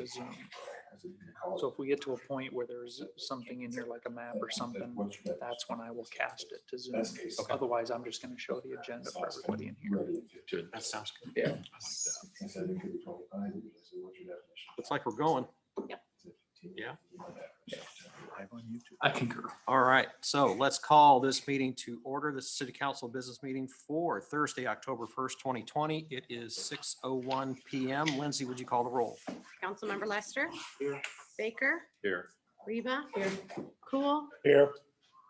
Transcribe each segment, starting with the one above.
to Zoom. So if we get to a point where there's something in here like a map or something, that's when I will cast it to Zoom. Otherwise, I'm just going to show the agenda for everybody in here. Good. That sounds good. Yeah. I like that. Looks like we're going. Yep. Yeah. Live on YouTube. I concur. All right. So let's call this meeting to order. The City Council business meeting for Thursday, October 1st, 2020. It is 6:01 p.m. Lindsay, would you call the roll? Councilmember Lester. Here. Baker. Here. Reba. Here. Cool. Here.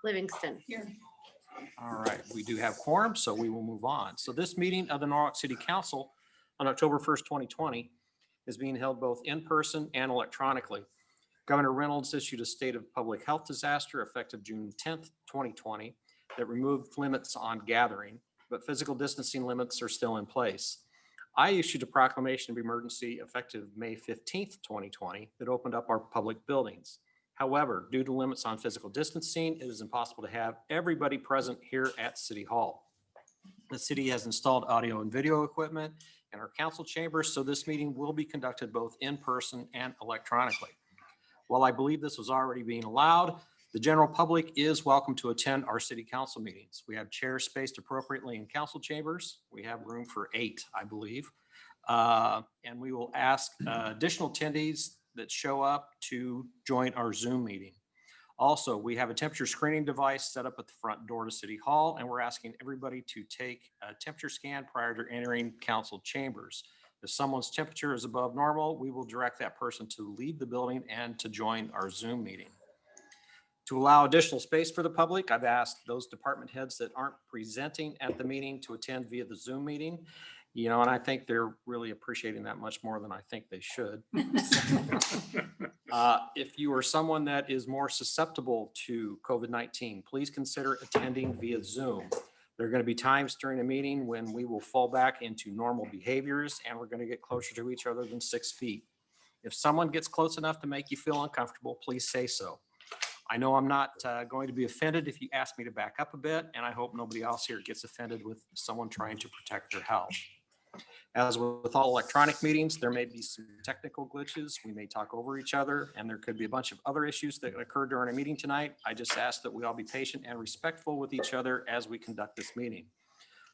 Livingston. Here. All right. We do have quorum, so we will move on. So this meeting of the Norwalk City Council on October 1st, 2020 is being held both in person and electronically. Governor Reynolds issued a state of public health disaster effective June 10th, 2020 that removed limits on gathering, but physical distancing limits are still in place. I issued a proclamation of emergency effective May 15th, 2020 that opened up our public buildings. However, due to limits on physical distancing, it is impossible to have everybody present here at City Hall. The city has installed audio and video equipment in our council chambers, so this meeting will be conducted both in person and electronically. While I believe this was already being allowed, the general public is welcome to attend our city council meetings. We have chairs spaced appropriately in council chambers. We have room for 8, I believe. And we will ask additional attendees that show up to join our Zoom meeting. Also, we have a temperature screening device set up at the front door to City Hall, and we're asking everybody to take a temperature scan prior to entering council chambers. If someone's temperature is above normal, we will direct that person to leave the building and to join our Zoom meeting. To allow additional space for the public, I've asked those department heads that aren't presenting at the meeting to attend via the Zoom meeting. You know, and I think they're really appreciating that much more than I think they should. If you are someone that is more susceptible to COVID-19, please consider attending via Zoom. There are going to be times during a meeting when we will fall back into normal behaviors and we're going to get closer to each other than 6 feet. If someone gets close enough to make you feel uncomfortable, please say so. I know I'm not going to be offended if you ask me to back up a bit, and I hope nobody else here gets offended with someone trying to protect their health. As with all electronic meetings, there may be some technical glitches. We may talk over each other, and there could be a bunch of other issues that occur during a meeting tonight. I just ask that we all be patient and respectful with each other as we conduct this meeting.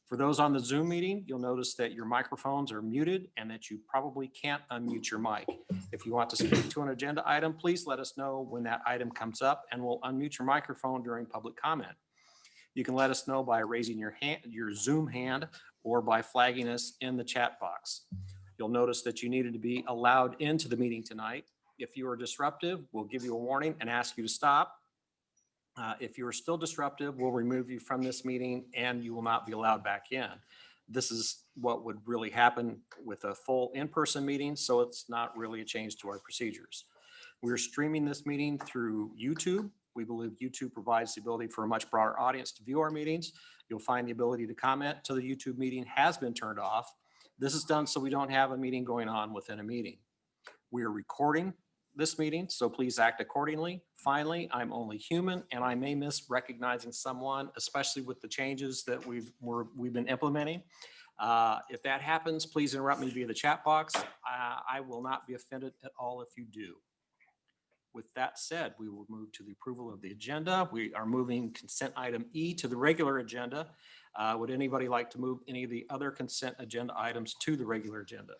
For those on the Zoom meeting, you'll notice that your microphones are muted and that you probably can't unmute your mic. If you want to speak to an agenda item, please let us know when that item comes up and we'll unmute your microphone during public comment. You can let us know by raising your hand, your Zoom hand, or by flagging us in the chat box. You'll notice that you needed to be allowed into the meeting tonight. If you are disruptive, we'll give you a warning and ask you to stop. If you are still disruptive, we'll remove you from this meeting and you will not be allowed back in. This is what would really happen with a full in-person meeting, so it's not really a change to our procedures. We're streaming this meeting through YouTube. We believe YouTube provides the ability for a much broader audience to view our meetings. You'll find the ability to comment till the YouTube meeting has been turned off. This is done so we don't have a meeting going on within a meeting. We are recording this meeting, so please act accordingly. Finally, I'm only human and I may miss recognizing someone, especially with the changes that we've been implementing. If that happens, please interrupt me via the chat box. I will not be offended at all if you do. With that said, we will move to the approval of the agenda. We are moving consent item E to the regular agenda. Would anybody like to move any of the other consent agenda items to the regular agenda?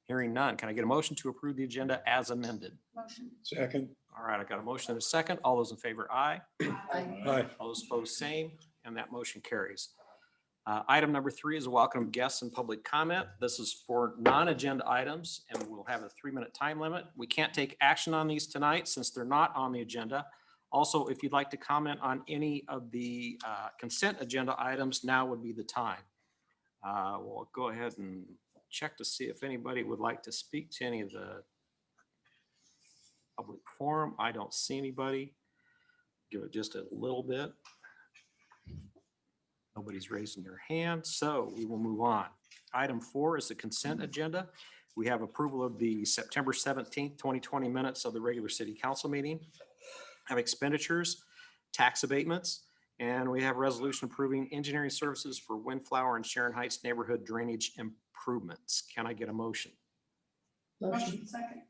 Hearing none, can I get a motion to approve the agenda as amended? Motion. Second. All right, I got a motion and a second. All those in favor, aye. Aye. All those opposed, same, and that motion carries. Item number 3 is a welcome of guests and public comment. This is for non-agenda items, and we'll have a 3-minute time limit. We can't take action on these tonight since they're not on the agenda. Also, if you'd like to comment on any of the consent agenda items, now would be the time. We'll go ahead and check to see if anybody would like to speak to any of the public forum. I don't see anybody. Give it just a little bit. Nobody's raising their hand, so we will move on. Item 4 is the consent agenda. We have approval of the September 17th, 2020 minutes of the regular city council meeting. Have expenditures, tax abatements, and we have a resolution approving engineering services for Windflower and Sharon Heights neighborhood drainage improvements. Can I get a motion? Motion. Second.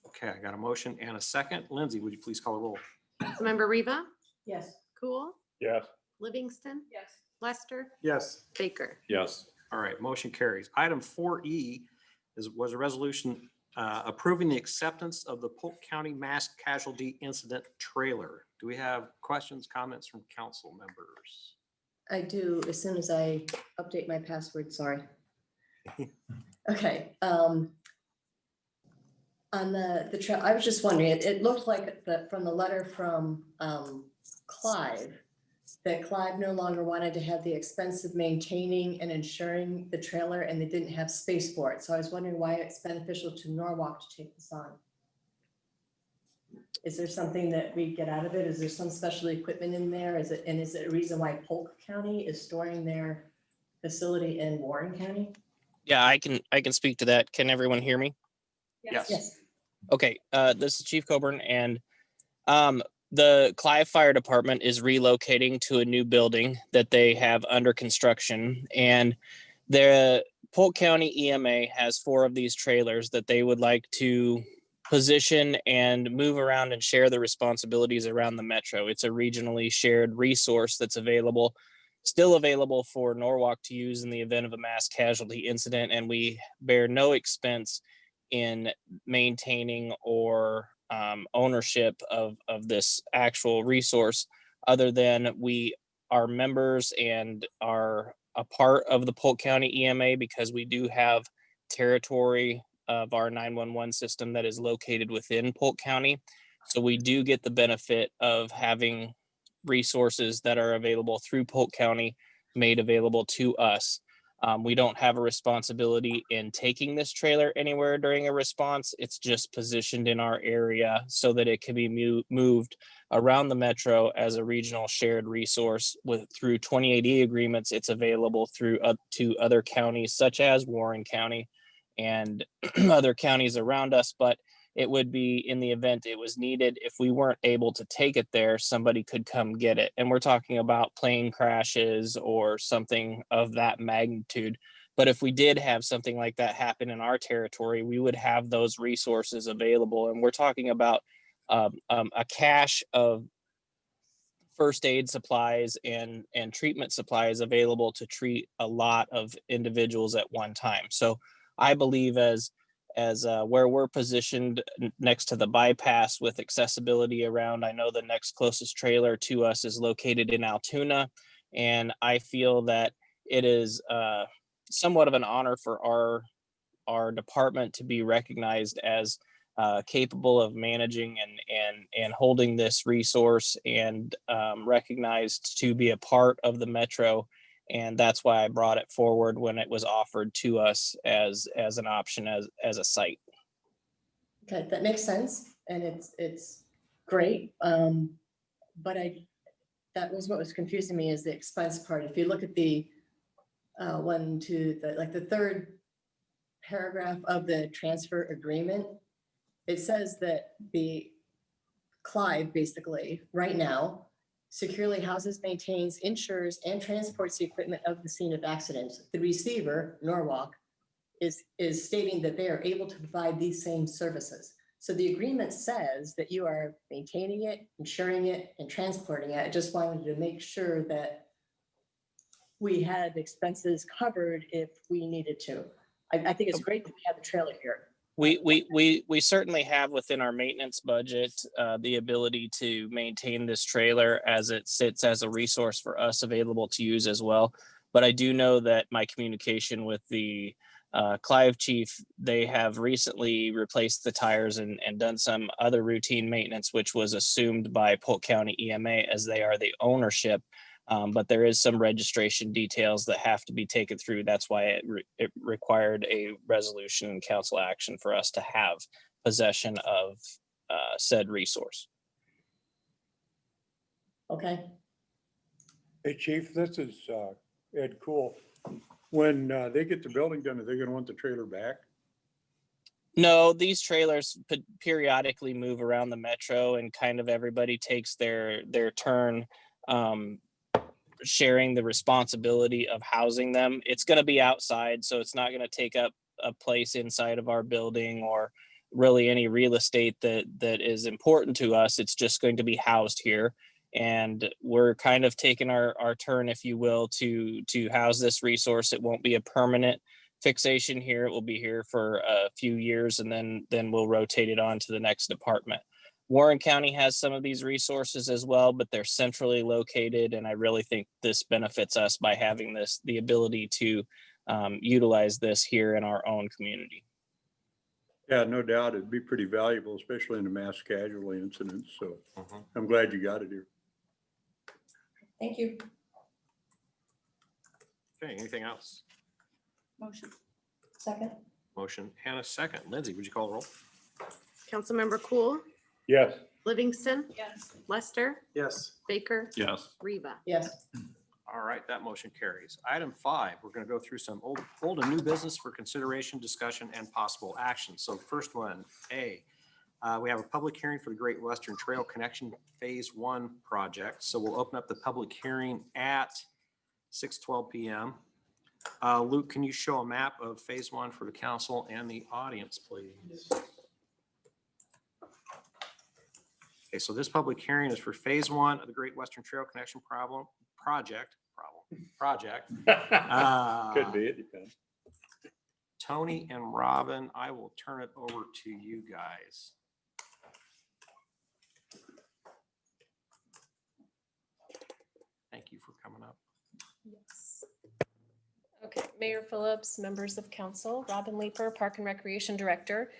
Okay, I got a motion and a second. Lindsay, would you please call the roll? Councilmember Riva, Yes. Cool, Yes. Livingston, Yes. Lester, Yes. Baker. Yes. All right, motion carries. Item 4E was a resolution approving the acceptance of the Polk County Mass Casualty Incident Trailer. Do we have questions, comments from council members? I do, as soon as I update my password, sorry. Okay. On the I was just wondering, it looked like from the letter from Clive, that Clive no longer wanted to have the expense of maintaining and insuring the trailer, and they didn't have space for it. So I was wondering why it's beneficial to Norwalk to take this on. Is there something that we get out of it? Is there some special equipment in there? Is it a reason why Polk County is storing their facility in Warren County? Yeah, I can speak to that. Can everyone hear me? Yes. Yes. Okay, this is Chief Coburn, and the Clive Fire Department is relocating to a new building that they have under construction, and the Polk County EMA has 4 of these trailers that they would like to position and move around and share the responsibilities around the metro. It's a regionally shared resource that's still available for Norwalk to use in the event of a mass casualty incident, and we bear no expense in maintaining or ownership of this actual resource, other than we are members and are a part of the Polk County EMA because we do have territory of our 911 system that is located within Polk County. So we do get the benefit of having resources that are available through Polk County made available to us. We don't have a responsibility in taking this trailer anywhere during a response. It's just positioned in our area so that it can be moved around the metro as a regional shared resource through 2080 agreements. It's available through up to other counties such as Warren County and other counties around us, but it would be in the event it was needed. If we weren't able to take it there, somebody could come get it. And we're talking about plane crashes or something of that magnitude. But if we did have something like that happen in our territory, we would have those resources available. And we're talking about a cache of first aid supplies and treatment supplies available to treat a lot of individuals at one time. So I believe as where we're positioned next to the bypass with accessibility around, I know the next closest trailer to us is located in Altoona, and I feel that it is somewhat of an honor for our department to be recognized as capable of managing and holding this resource and recognized to be a part of the metro. And that's why I brought it forward when it was offered to us as an option as a site. Okay, that makes sense, and it's great. But that was what was confusing me, is the expense part. If you look at the the third paragraph of the transfer agreement, it says that the Clive basically right now securely houses, maintains, insures, and transports the equipment of the scene of accidents. The receiver, Norwalk, is stating that they are able to provide these same services. So the agreement says that you are maintaining it, insuring it, and transporting it. I just wanted to make sure that we had expenses covered if we needed to. I think it's great that we have the trailer here. We certainly have within our maintenance budget the ability to maintain this trailer as it sits as a resource for us available to use as well. But I do know that my communication with the Clive chief, they have recently replaced the tires and done some other routine maintenance, which was assumed by Polk County EMA as they are the ownership. But there is some registration details that have to be taken through. That's why it required a resolution and council action for us to have possession of said resource. Okay. Hey, Chief, this is Ed Cool. When they get the building done, are they gonna want the trailer back? No, these trailers periodically move around the metro, and kind of everybody takes their turn sharing the responsibility of housing them. It's going to be outside, so it's not going to take up a place inside of our building or really any real estate that is important to us. It's just going to be housed here. And we're kind of taking our turn, if you will, to house this resource. It won't be a permanent fixation here. It will be here for a few years, and then we'll rotate it on to the next department. Warren County has some of these resources as well, but they're centrally located. And I really think this benefits us by having the ability to utilize this here in our own community. Yeah, no doubt. It'd be pretty valuable, especially in the mass casualty incidents. So I'm glad you got it here. Thank you. Okay, anything else? Motion. Second. Motion and a second. Lindsay, would you call the roll? Councilmember Cool, Yes. Livingston, Yes. Lester, Yes. Baker, Yes. Reba. Yes. All right, that motion carries. Item 5, we're going to go through some old and new business for consideration, discussion, and possible action. So first one, A, we have a public hearing for the Great Western Trail Connection Phase 1 project. So we'll open up the public hearing at 6:12 p.m. Luke, can you show a map of Phase 1 for the council and the audience, please? Okay, so this public hearing is for Phase 1 of the Great Western Trail Connection project. Could be, it depends. Tony and Robin, I will turn it over to you guys. Thank you for coming up. Yes. Okay, Mayor Phillips, members of council, Robin Leeper, Park and Recreation Director.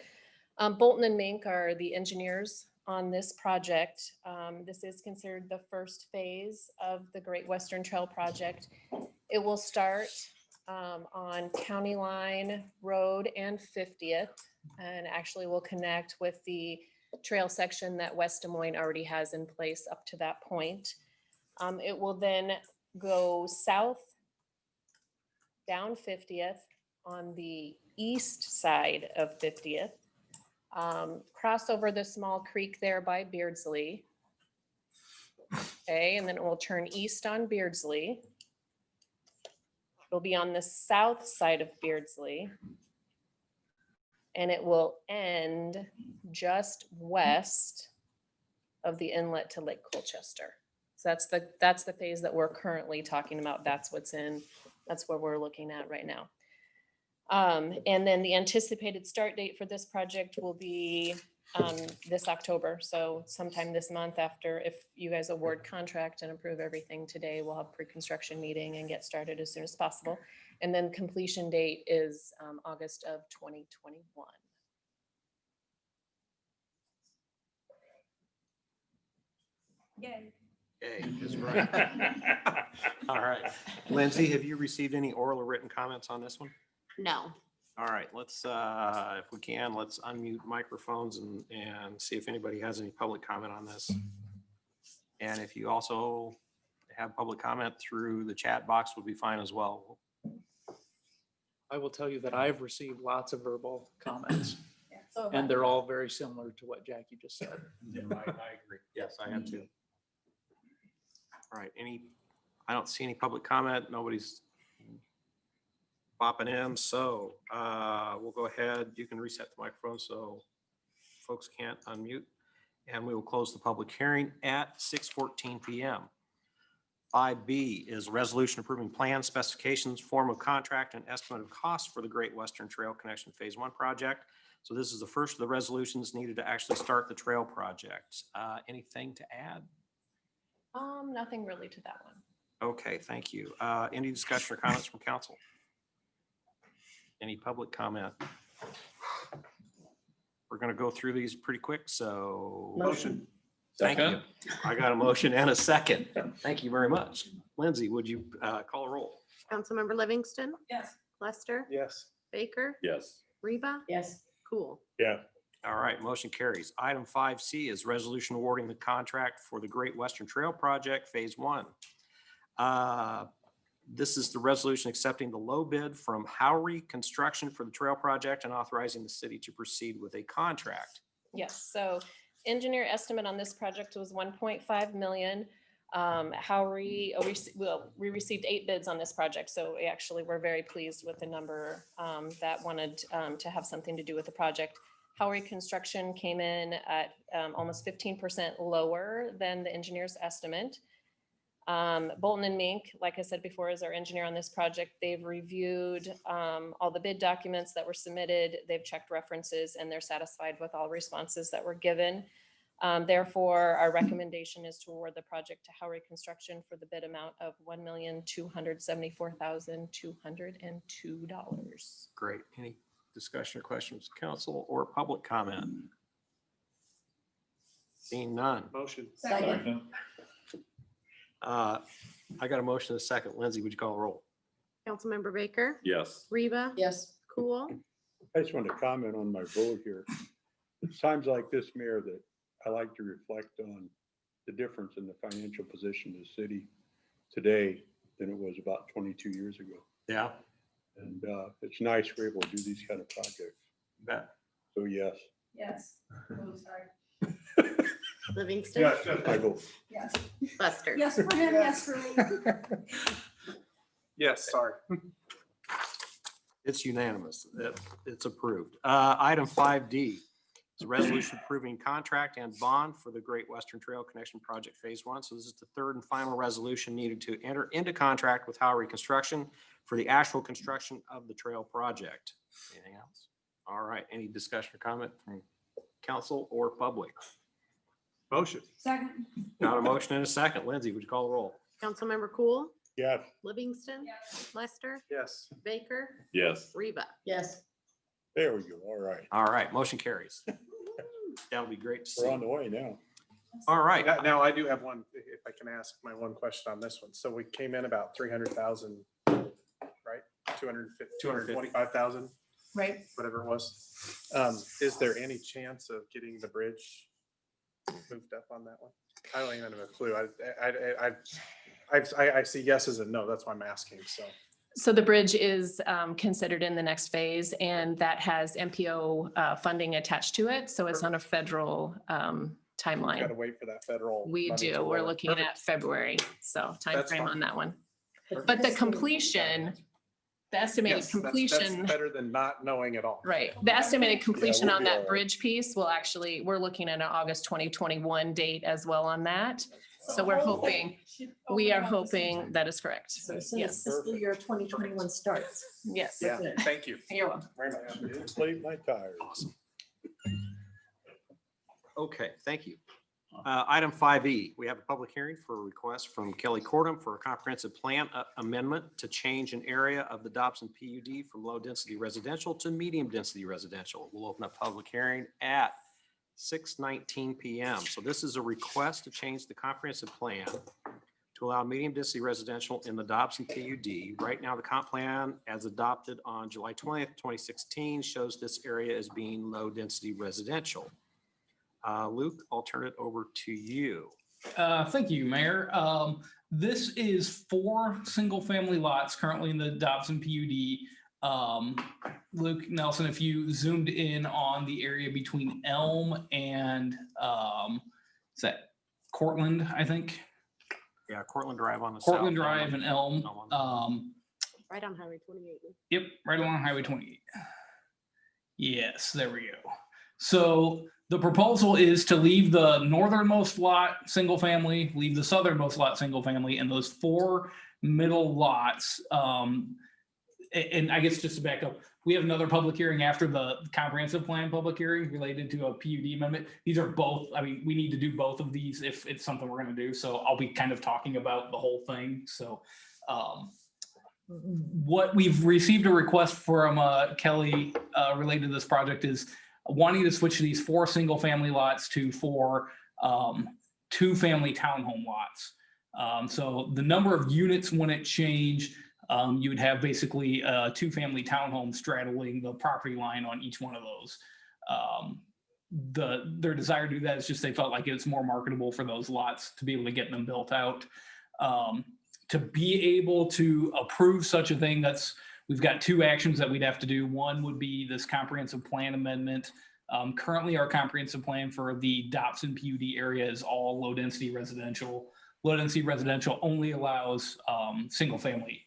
Bolton and Mink are the engineers on this project. This is considered the first phase of the Great Western Trail project. It will start on County Line Road and 50th, and actually will connect with the trail section that West Des Moines already has in place up to that point. It will then go south down 50th on the east side of 50th, cross over the small creek there by Beardsley. Okay, and then it will turn east on Beardsley. It'll be on the south side of Beardsley. And it will end just west of the inlet to Lake Colchester. So that's the phase that we're currently talking about. That's where we're looking at right now. And then the anticipated start date for this project will be this October. So sometime this month, after, if you guys award contract and approve everything today, we'll have pre-construction meeting and get started as soon as possible. And then completion date is August of 2021. Yay. A is right. All right. Lindsay, have you received any oral or written comments on this one? No. All right, let's, if we can, let's unmute microphones and see if anybody has any public comment on this. And if you also have public comment through the chat box, would be fine as well. I will tell you that I've received lots of verbal comments, So and they're all very similar to what Jackie just said. I agree. Yes, I am too. All right, I don't see any public comment. Nobody's popping in, so we'll go ahead. You can reset the microphone so folks can't unmute, and we will close the public hearing at 6:14 p.m. 5B is a resolution approving plans, specifications, form of contract, and estimate of cost for the Great Western Trail Connection Phase 1 project. So this is the first of the resolutions needed to actually start the trail project. Anything to add? Nothing really to that one. Okay, thank you. Any discussion or comments from council? Any public comment? We're going to go through these pretty quick, so. Motion. Thank you. I got a motion and a second. Thank you very much. Lindsay, would you call a roll? Councilmember Livingston, Yes. Lester, Yes. Baker, Yes. Reba, Yes. Cool. Yeah. All right, motion carries. Item 5C is resolution awarding the contract for the Great Western Trail Project Phase 1. This is the resolution accepting the low bid from Howry Construction for the trail project and authorizing the city to proceed with a contract. Yes, so engineer estimate on this project was 1.5 million. Howery, we received 8 bids on this project, so we actually were very pleased with the number that wanted to have something to do with the project. Howery Construction came in at almost 15% lower than the engineer's estimate. Bolton and Mink, like I said before, is our engineer on this project. They've reviewed all the bid documents that were submitted. They've checked references and they're satisfied with all responses that were given. Therefore, our recommendation is to award the project to Howery Construction for the bid amount of $1,274,202. Great. Any discussion or questions, council or public comment? Seeing none. Motion. Second. I got a motion and a second. Lindsay, would you call the roll? Councilmember Baker, Yes. Reba, Yes. Cool, I just want to comment on my vote here. It's times like this, Mayor, that I like to reflect on the difference in the financial position of the city today than it was about 22 years ago. Yeah. And it's nice we're able to do these kind of projects. Bet. So yes, Yes. Oh, sorry. Livingston, I vote. Yes. Lester. Yes for him, yes for me. Yes, sorry. It's unanimous. It's approved. Item 5D is a resolution approving contract and bond for the Great Western Trail Connection Project Phase 1. So this is the third and final resolution needed to enter into contract with Howery Construction for the actual construction of the trail project. Anything else? All right. Any discussion or comment from council or public? Motion. Second. Got a motion and a second. Lindsay, would you call the roll? Councilmember Cool, Yes, Livingston, Yes. Lester, Yes. Baker, Yes. Reba. Yes. there we go. All right. All right. Motion carries. That'll be great to We're on see. the way now. All right. Now, I do have one, if I can ask my one question on this one. So we came in about 300,000, right? 225,000, Right. whatever it was. Is there any chance of getting the bridge moved up on that one? I don't even have a clue. I see yeses and no. That's why I'm asking. So the bridge is considered in the next phase, and that has MPO funding attached to it. So it's on a federal Got to timeline. wait for that federal. We money to do. We're roll in. looking Perfect. at February. So That's timeframe fine. on that one. But the completion, the estimated Yes, that's completion, better than not knowing at all. right, the estimated completion we'll on be all that right. bridge piece will actually, we're looking at an August 2021 date as well on that. So we're hoping, we are hoping that is correct. So as soon Yes. as fiscal year 2021 starts. Yes. Yeah, thank you You're welcome. very much. Inflate my tires. Okay, thank you. Item 5E, we have a public hearing for a request from Kelly Cordum for a comprehensive plan amendment to change an area of the Dobson PUD from low-density residential to medium-density residential. We'll open up public hearing at 6:19 p.m. So this is a request to change the comprehensive plan to allow medium-density residential in the Dobson PUD. Right now, the comp plan, as adopted on July 20th, 2016, shows this area as being low-density residential. Luke, I'll turn it over to you. Thank you, Mayor. This is 4 single-family lots currently in the Dobson PUD. Luke Nelson, if you zoomed in on the area between Elm and is that Cortland, I think? Yeah, Cortland Drive on the south. Cortland Drive and Elm. Right on Highway 28. Yep, right along Highway 28. Yes, there we go. So the proposal is to leave the northernmost lot single family, leave the southernmost lot single family, and those 4 middle lots. And I guess just to back up, we have another public hearing after the comprehensive plan public hearing related to a PUD amendment. These are both, I mean, we need to do both of these if it's something we're going to do. So I'll be kind of talking about the whole thing. So what we've received a request from Kelly related to this project is wanting to switch these 4 single family lots to 4 2-family townhome lots. So the number of units wouldn't change. You would have basically a 2-family townhome straddling the property line on each one of those. Their desire to do that is just they felt like it's more marketable for those lots to be able to get them built out. To be able to approve such a thing, we've got 2 actions that we'd have to do. One would be this comprehensive plan amendment. Currently, our comprehensive plan for the Dobson PUD area is all low density residential. low density residential only allows single family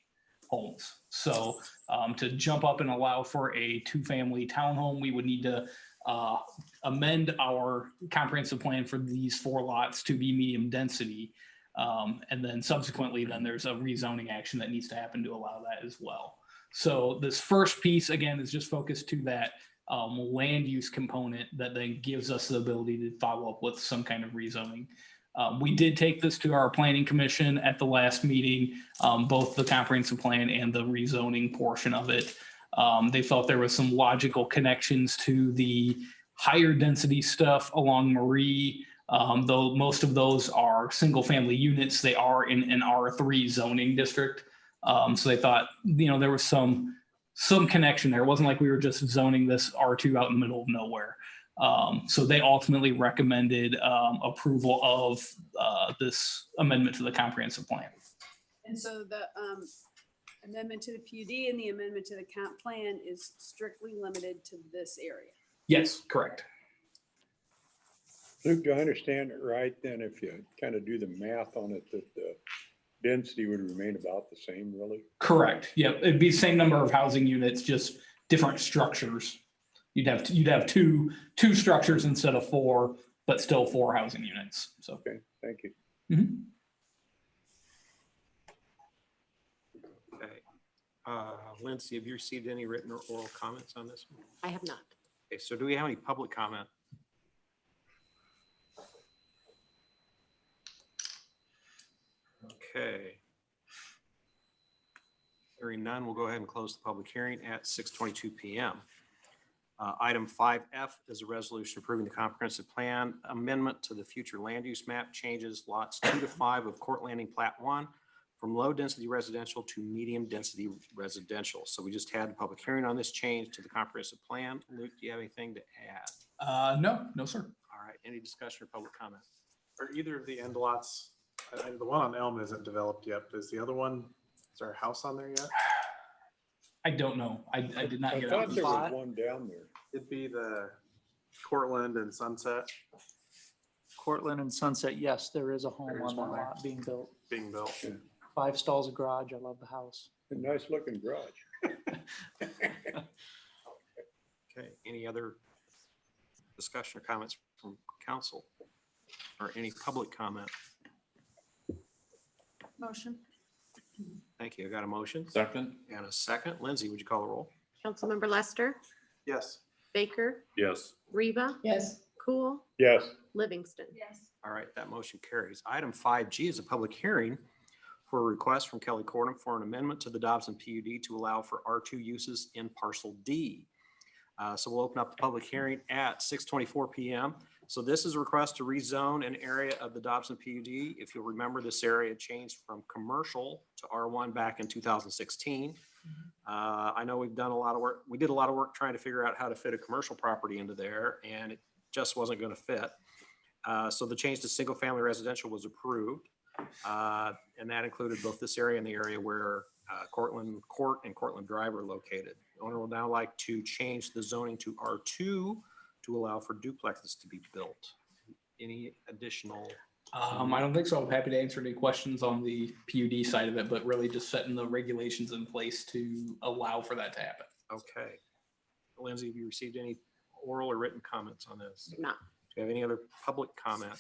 homes. So to jump up and allow for a 2-family townhome, we would need to amend our comprehensive plan for these 4 lots to be medium density. And then subsequently, then there's a rezoning action that needs to happen to allow that as well. So this first piece, again, is just focused to that land use component that then gives us the ability to follow up with some kind of rezoning. We did take this to our planning commission at the last meeting, both the comprehensive plan and the rezoning portion of it. They felt there was some logical connections to the higher density stuff along Marie, though most of those are single family units. They are in an R3 zoning district. So they thought, there was some connection there. It wasn't like we were just zoning this R2 out in the middle of nowhere. So they ultimately recommended approval of this amendment to the comprehensive plan. And so the amendment to the PUD and the amendment to the comp plan is strictly limited to this area. Yes, correct. Luke, do I understand it right then, if you kind of do the math on it, that the density would remain about the same, really? Correct. Yep. It'd be the same number of housing units, just different structures. You'd have two structures instead of 4, but still 4 housing units. So Okay, thank you. mhm. Okay. Lindsay, have you received any written or oral comments on this one? I have not. Okay, so do we have any public comment? Okay. Hearing none, we'll go ahead and close the public hearing at 6:22 p.m. Item 5F is a resolution approving the comprehensive plan amendment to the future land use map, changes lots 2 to 5 of Court Landing Plat 1 from low density residential to medium density residential. So we just had a public hearing on this change to the comprehensive plan. Luke, do you have anything to add? No, sir. All right, any discussion or public comment? Are either of the end lots, the one on Elm isn't developed yet, but is the other one, is there a house on there yet? I don't know. I did not I get thought out. there was one down there. It'd be the Cortland and Sunset Cortland and Sunset, yes, there is a home There is on that one there. lot being built. being built. 5 stalls, a garage. I love the house. A nice looking garage. Okay, any other discussion or comments from council or any public comment? Motion. Thank you. I got a motion Second? and a second. Lindsay, would you call the roll? Councilmember Lester, Yes. Baker, Yes. Reba, Yes. Cool, Yes, Livingston. Yes. All right, that motion carries. Item 5G is a public hearing for a request from Kelly Cordon for an amendment to the Dobson PUD to allow for R2 uses in parcel D. So we'll open up the public hearing at 6:24 p.m. So this is a request to rezone an area of the Dobson PUD. If you'll remember, this area changed from commercial to R1 back in 2016. I know we've done a lot of work. We did a lot of work trying to figure out how to fit a commercial property into there, and it just wasn't going to fit. So the change to single family residential was approved. And that included both this area and the area where Cortland Court and Cortland Drive are located. The owner will now like to change the zoning to R2 to allow for duplexes to be built. Any additional? I don't think so. I'm happy to answer any questions on the PUD side of it, but really just setting the regulations in place to allow for that to happen. Okay. Lindsay, have you received any oral or written comments on this? No. Do you have any other public comment?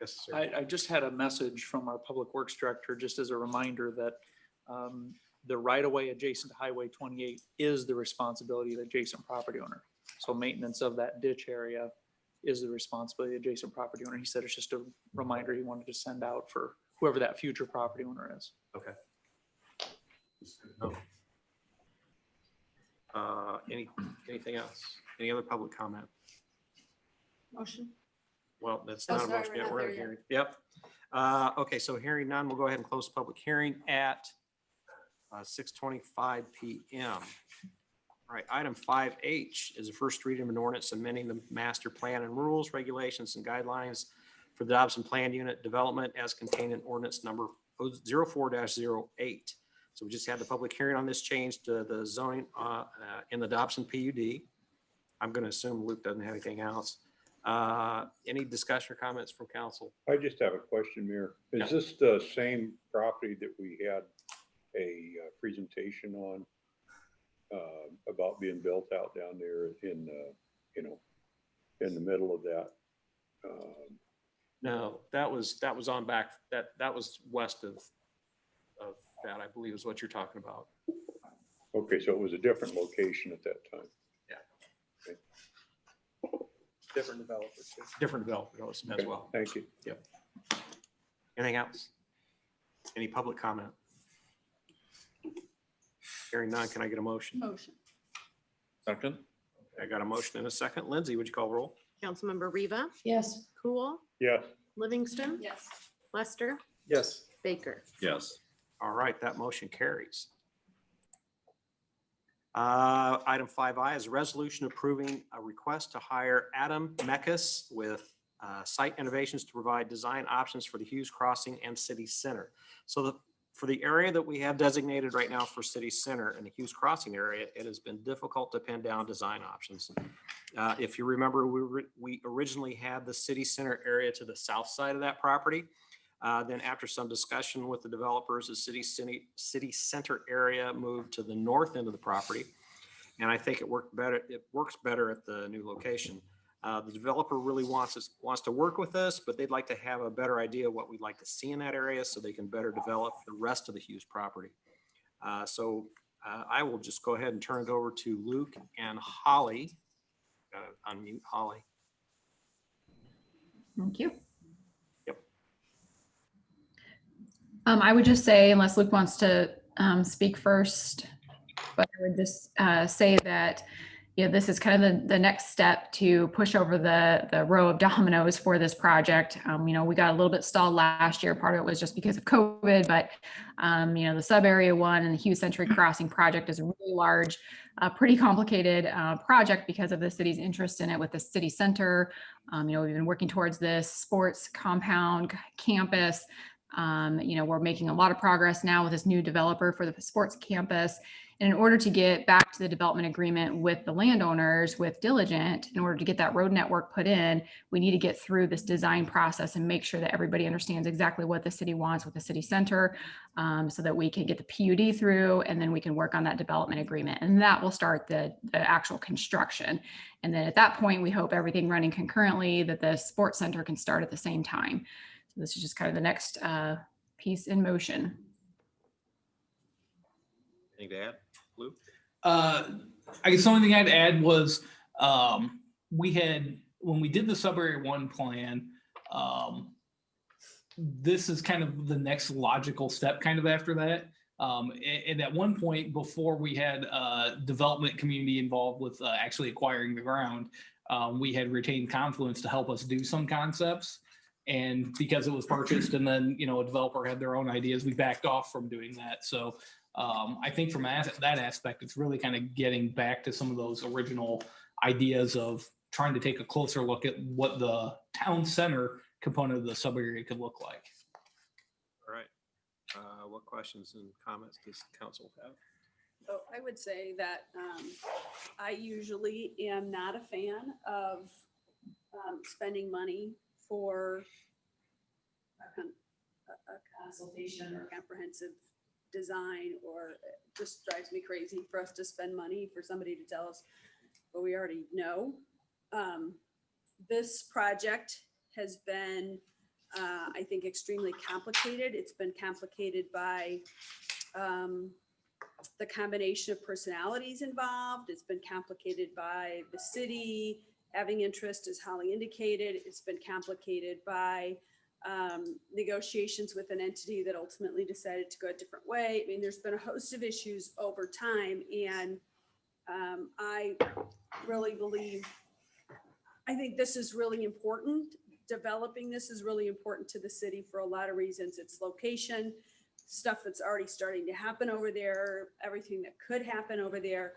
Yes, sir. I just had a message from our Public Works Director, just as a reminder that the right-of-way adjacent to Highway 28 is the responsibility of the adjacent property owner. So maintenance of that ditch area is the responsibility of the adjacent property owner. He said it's just a reminder he wanted to send out for whoever that future property owner is. Okay. Anything else? Any other public comment? Motion. Well, that's Oh, not a sorry, motion we're yet. not We're there at a yet. hearing. Yep. Okay, so hearing none, we'll go ahead and close the public hearing at 6:25 p.m. All right, item 5H is a first reading of an ordinance amending the master plan and rules, regulations, and guidelines for the Dobson Plan Unit development as contained in ordinance number 04-08. So we just had the public hearing on this change to the zoning in the Dobson PUD. I'm going to assume Luke doesn't have anything else. Any discussion or comments from council? I just have a question, Mayor. Yeah. Is this the same property that we had a presentation on about being built out down there in, in the middle of that? No, that was on back, that was west of that, I believe is what you're talking about. Okay, so it was a different location at that time. Different developers. Different developers as Okay, well. thank you. Yep. Anything else? Any public comment? Hearing none, can I get a motion? Motion. Second. I got a motion and a second. Lindsay, would you call roll? Councilmember Riva, Yes. Cool, Yes. Livingston, Yes. Lester, Yes. Baker. Yes. All right, that motion carries. Item 5I is a resolution approving a request to hire Adam Mekas with Site Innovations to provide design options for the Hughes Crossing and City Center. So for the area that we have designated right now for City Center and the Hughes Crossing area, it has been difficult to pin down design options. If you remember, we originally had the City Center area to the south side of that property. Then after some discussion with the developers, the city center area moved to the north end of the property. And I think it works better at the new location. The developer really wants to work with us, but they'd like to have a better idea of what we'd like to see in that area so they can better develop the rest of the Hughes property. So I will just go ahead and turn it over to Luke and Holly. Gotta unmute Holly. Thank you. Yep. I would just say, unless Luke wants to speak first, but I would just say that, you know, this is kind of the next step to push over the row of dominoes for this project. You know, we got a little bit stalled last year. Part of it was just because of COVID, but you know, the sub area one and the Hughes Century Crossing project is a really large, pretty complicated project because of the city's interest in it with the city center. You know, we've been working towards this sports compound campus. You know, we're making a lot of progress now with this new developer for the sports campus. And in order to get back to the development agreement with the landowners, with Diligent, in order to get that road network put in, we need to get through this design process and make sure that everybody understands exactly what the city wants with the city center, so that we can get the PUD through, and then we can work on that development agreement. And that will start the actual construction. And then at that point, we hope everything running concurrently, that the sports center can start at the same time. So this is just kind of the next piece in motion. Anything to add, Luke? I guess the only thing I'd add was we had, when we did the sub-area 1 plan, this is kind of the next logical step kind of after that. And at one point before we had development community involved with actually acquiring the ground, we had retained Confluence to help us do some concepts. And because it was purchased and then, you know, a developer had their own ideas, we backed off from doing that. So I think from that aspect, it's really kind of getting back to some of those original ideas of trying to take a closer look at what the town center component of the sub area could look like. All right. What questions and comments does council have? So I would say that I usually am not a fan of spending money for a consultation or comprehensive design, or it just drives me crazy for us to spend money for somebody to tell us what we already know. This project has been, I think, extremely complicated. It's been complicated by the combination of personalities involved. It's been complicated by the city having interest, as Holly indicated. It's been complicated by negotiations with an entity that ultimately decided to go a different way. I mean, there's been a host of issues over time, and I really believe, I think this is really important. Developing this is really important to the city for a lot of reasons. Its location, stuff that's already starting to happen over there, everything that could happen over there.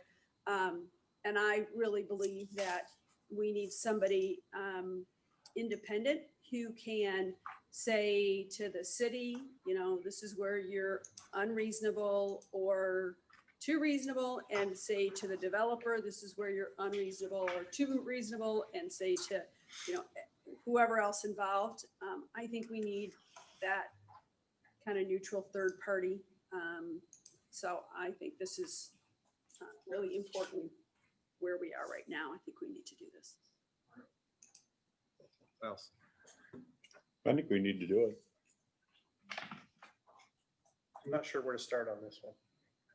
And I really believe that we need somebody independent who can say to the city, you know, this is where you're unreasonable or too reasonable and say to the developer, this is where you're unreasonable, or too reasonable and say to, you know, whoever else involved. I think we need that kind of neutral third party. So I think this is really important where we are right now. I think we need to do this. What else? I think we need to do it. I'm not sure where to start on this one.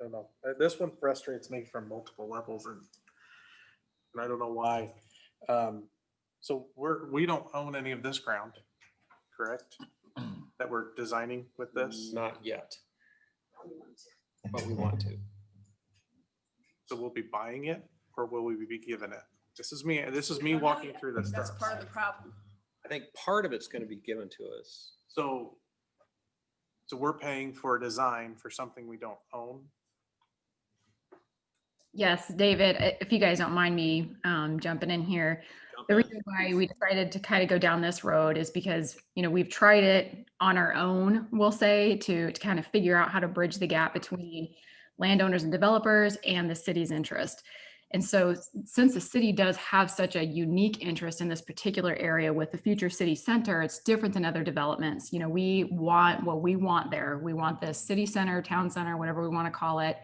I don't know. This one frustrates me from multiple levels, and I don't know why. So we don't own any of this ground, correct? That we're designing with this? Not yet, but we want to. So we'll be buying it, or will we be given it? This is me walking through this That's stuff. part of the problem. I think part of it's going to be given to us. So we're paying for a design for something we don't own? Yes, David, if you guys don't mind me jumping in here. The reason why we decided to kind of go down this road is because, you know, we've tried it on our own, we'll say, to kind of figure out how to bridge the gap between landowners and developers and the city's interest. And so since the city does have such a unique interest in this particular area with the future city center, it's different than other developments. You know, we want what we want there. We want this city center, town center, whatever we want to call it.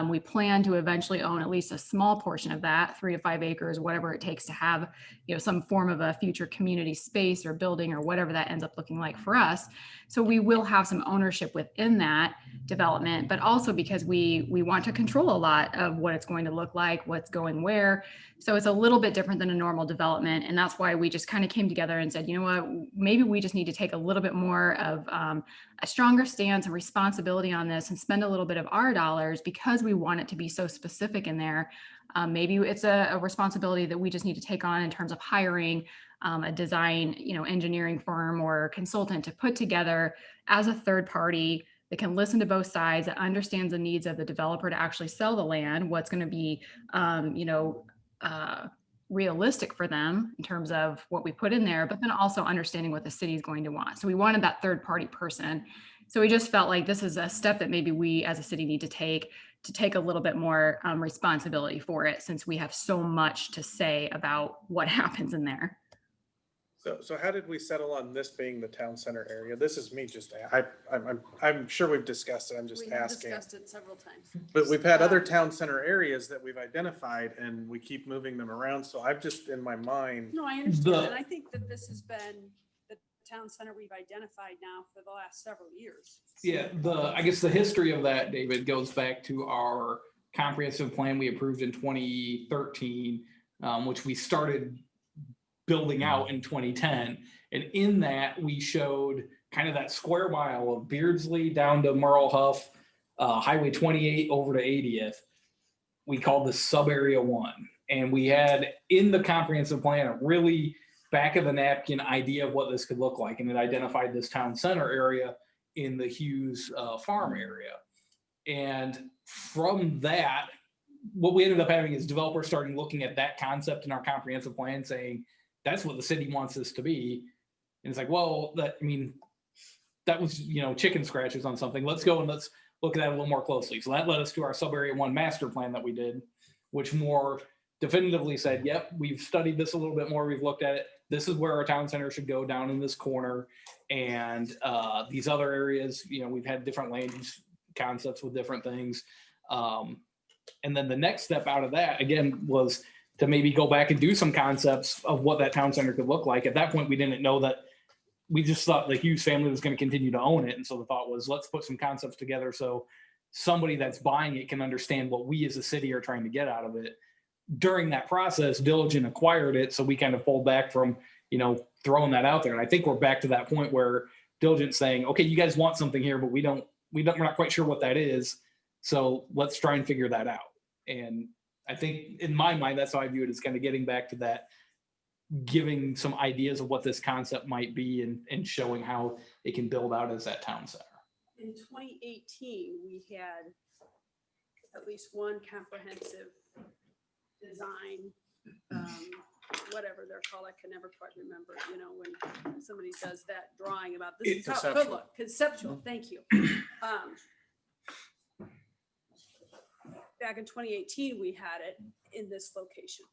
We plan to eventually own at least a small portion of that, 3 to 5 acres, whatever it takes to have, you know, some form of a future community space or building or whatever that ends up looking like for us. So we will have some ownership within that development, but also because we want to control a lot of what it's going to look like, what's going where. So it's a little bit different than a normal development. And that's why we just kind of came together and said, you know what, maybe we just need to take a little bit more of a stronger stance and responsibility on this and spend a little bit of our dollars because we want it to be so specific in there. Maybe it's a responsibility that we just need to take on in terms of hiring a design, you know, engineering firm or consultant to put together as a third party that can listen to both sides, that understands the needs of the developer to actually sell the land, what's going to be, realistic for them in terms of what we put in there, but then also understanding what the city is going to want. So we wanted that third party person. So we just felt like this is a step that maybe we as a city need to take a little bit more responsibility for it, since we have so much to say about what happens in there. So how did we settle on this being the town center area? This is me just, I'm sure we've discussed it, I'm just We have asking. discussed it several times. But we've had other town center areas that we've identified and we keep moving them around, so I've just, in my mind, No, I understand. And I think that this has been the town center we've identified now for the last several years. Yeah, I guess the history of that, David, goes back to our comprehensive plan we approved in 2013, which we started building out in 2010. And in that, we showed kind of that square mile of Beardsley down to Merle Huff, Highway 28 over to 80th. We called this sub area 1. And we had in the comprehensive plan a really back of the napkin idea of what this could look like. And it identified this town center area in the Hughes farm area. And from that, what we ended up having is developers starting looking at that concept in our comprehensive plan saying, that's what the city wants this to be. And it's like, well, that was, chicken scratches on something. Let's go and let's look at that a little more closely. So that led us to our sub area 1 master plan that we did, which more definitively said, yep, we've studied this a little bit more. We've looked at it. This is where our town center should go, down in this corner. And these other areas, we've had different land use concepts with different things. And then the next step out of that, again, was to maybe go back and do some concepts of what that town center could look like. At that point, we didn't know that. We just thought the Hughes family was going to continue to own it. And so the thought was, let's put some concepts together so somebody that's buying it can understand what we as a city are trying to get out of it. During that process, Diligent acquired it. So we kind of pulled back from, throwing that out there. And I think we're back to that point where Diligent's saying, okay, you guys want something here, but we're not quite sure what that is. So let's try and figure that out. And I think in my mind, that's how I view it, is kind of getting back to that, giving some ideas of what this concept might be and showing how it can build out as that town center. In 2018, we had at least one comprehensive design, whatever they're called, I can never quite remember, when somebody does that drawing about this is how it could look. Conceptual, thank you. back in 2018, we had it in this location.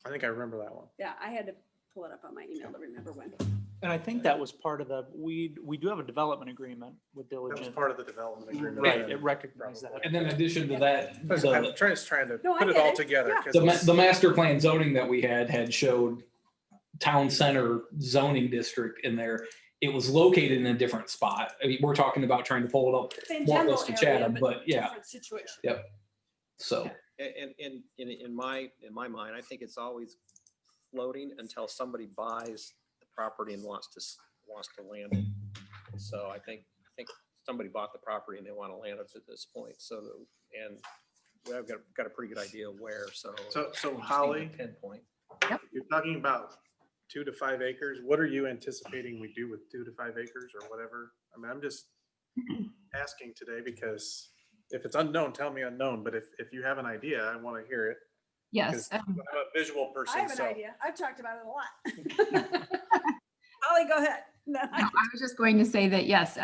I think I remember that one. Yeah, I had to pull it up on my email to remember when. And I think that was part of we do have a development agreement with That was Diligent. part of the development agreement. Right, it recognized that. And then in addition to that, I'm the, just trying to No, I put it get all it. together. Yeah. 'cause the, it's- the master plan zoning that we had showed town center zoning district in there. It was located in a different spot. I mean, we're talking about trying to pull it up Same more general close to area, Chatham, but yeah, different situation. so. And in my mind, I think it's always floating until somebody buys the property and wants to land it. So I think somebody bought the property and they want to land it at this point. So, and we've got a pretty good idea of where, so. So we just need to Holly, pinpoint. you're talking about 2 to 5 acres. What are you anticipating we do with 2 to 5 acres or whatever? I mean, I'm just asking today because if it's unknown, tell me unknown. But if you have an idea, I want to hear it. Yes. 'Cause I'm a visual I person, have an so. idea. I've talked about it a lot. Holly, go ahead. No, I was just going to say that, yes,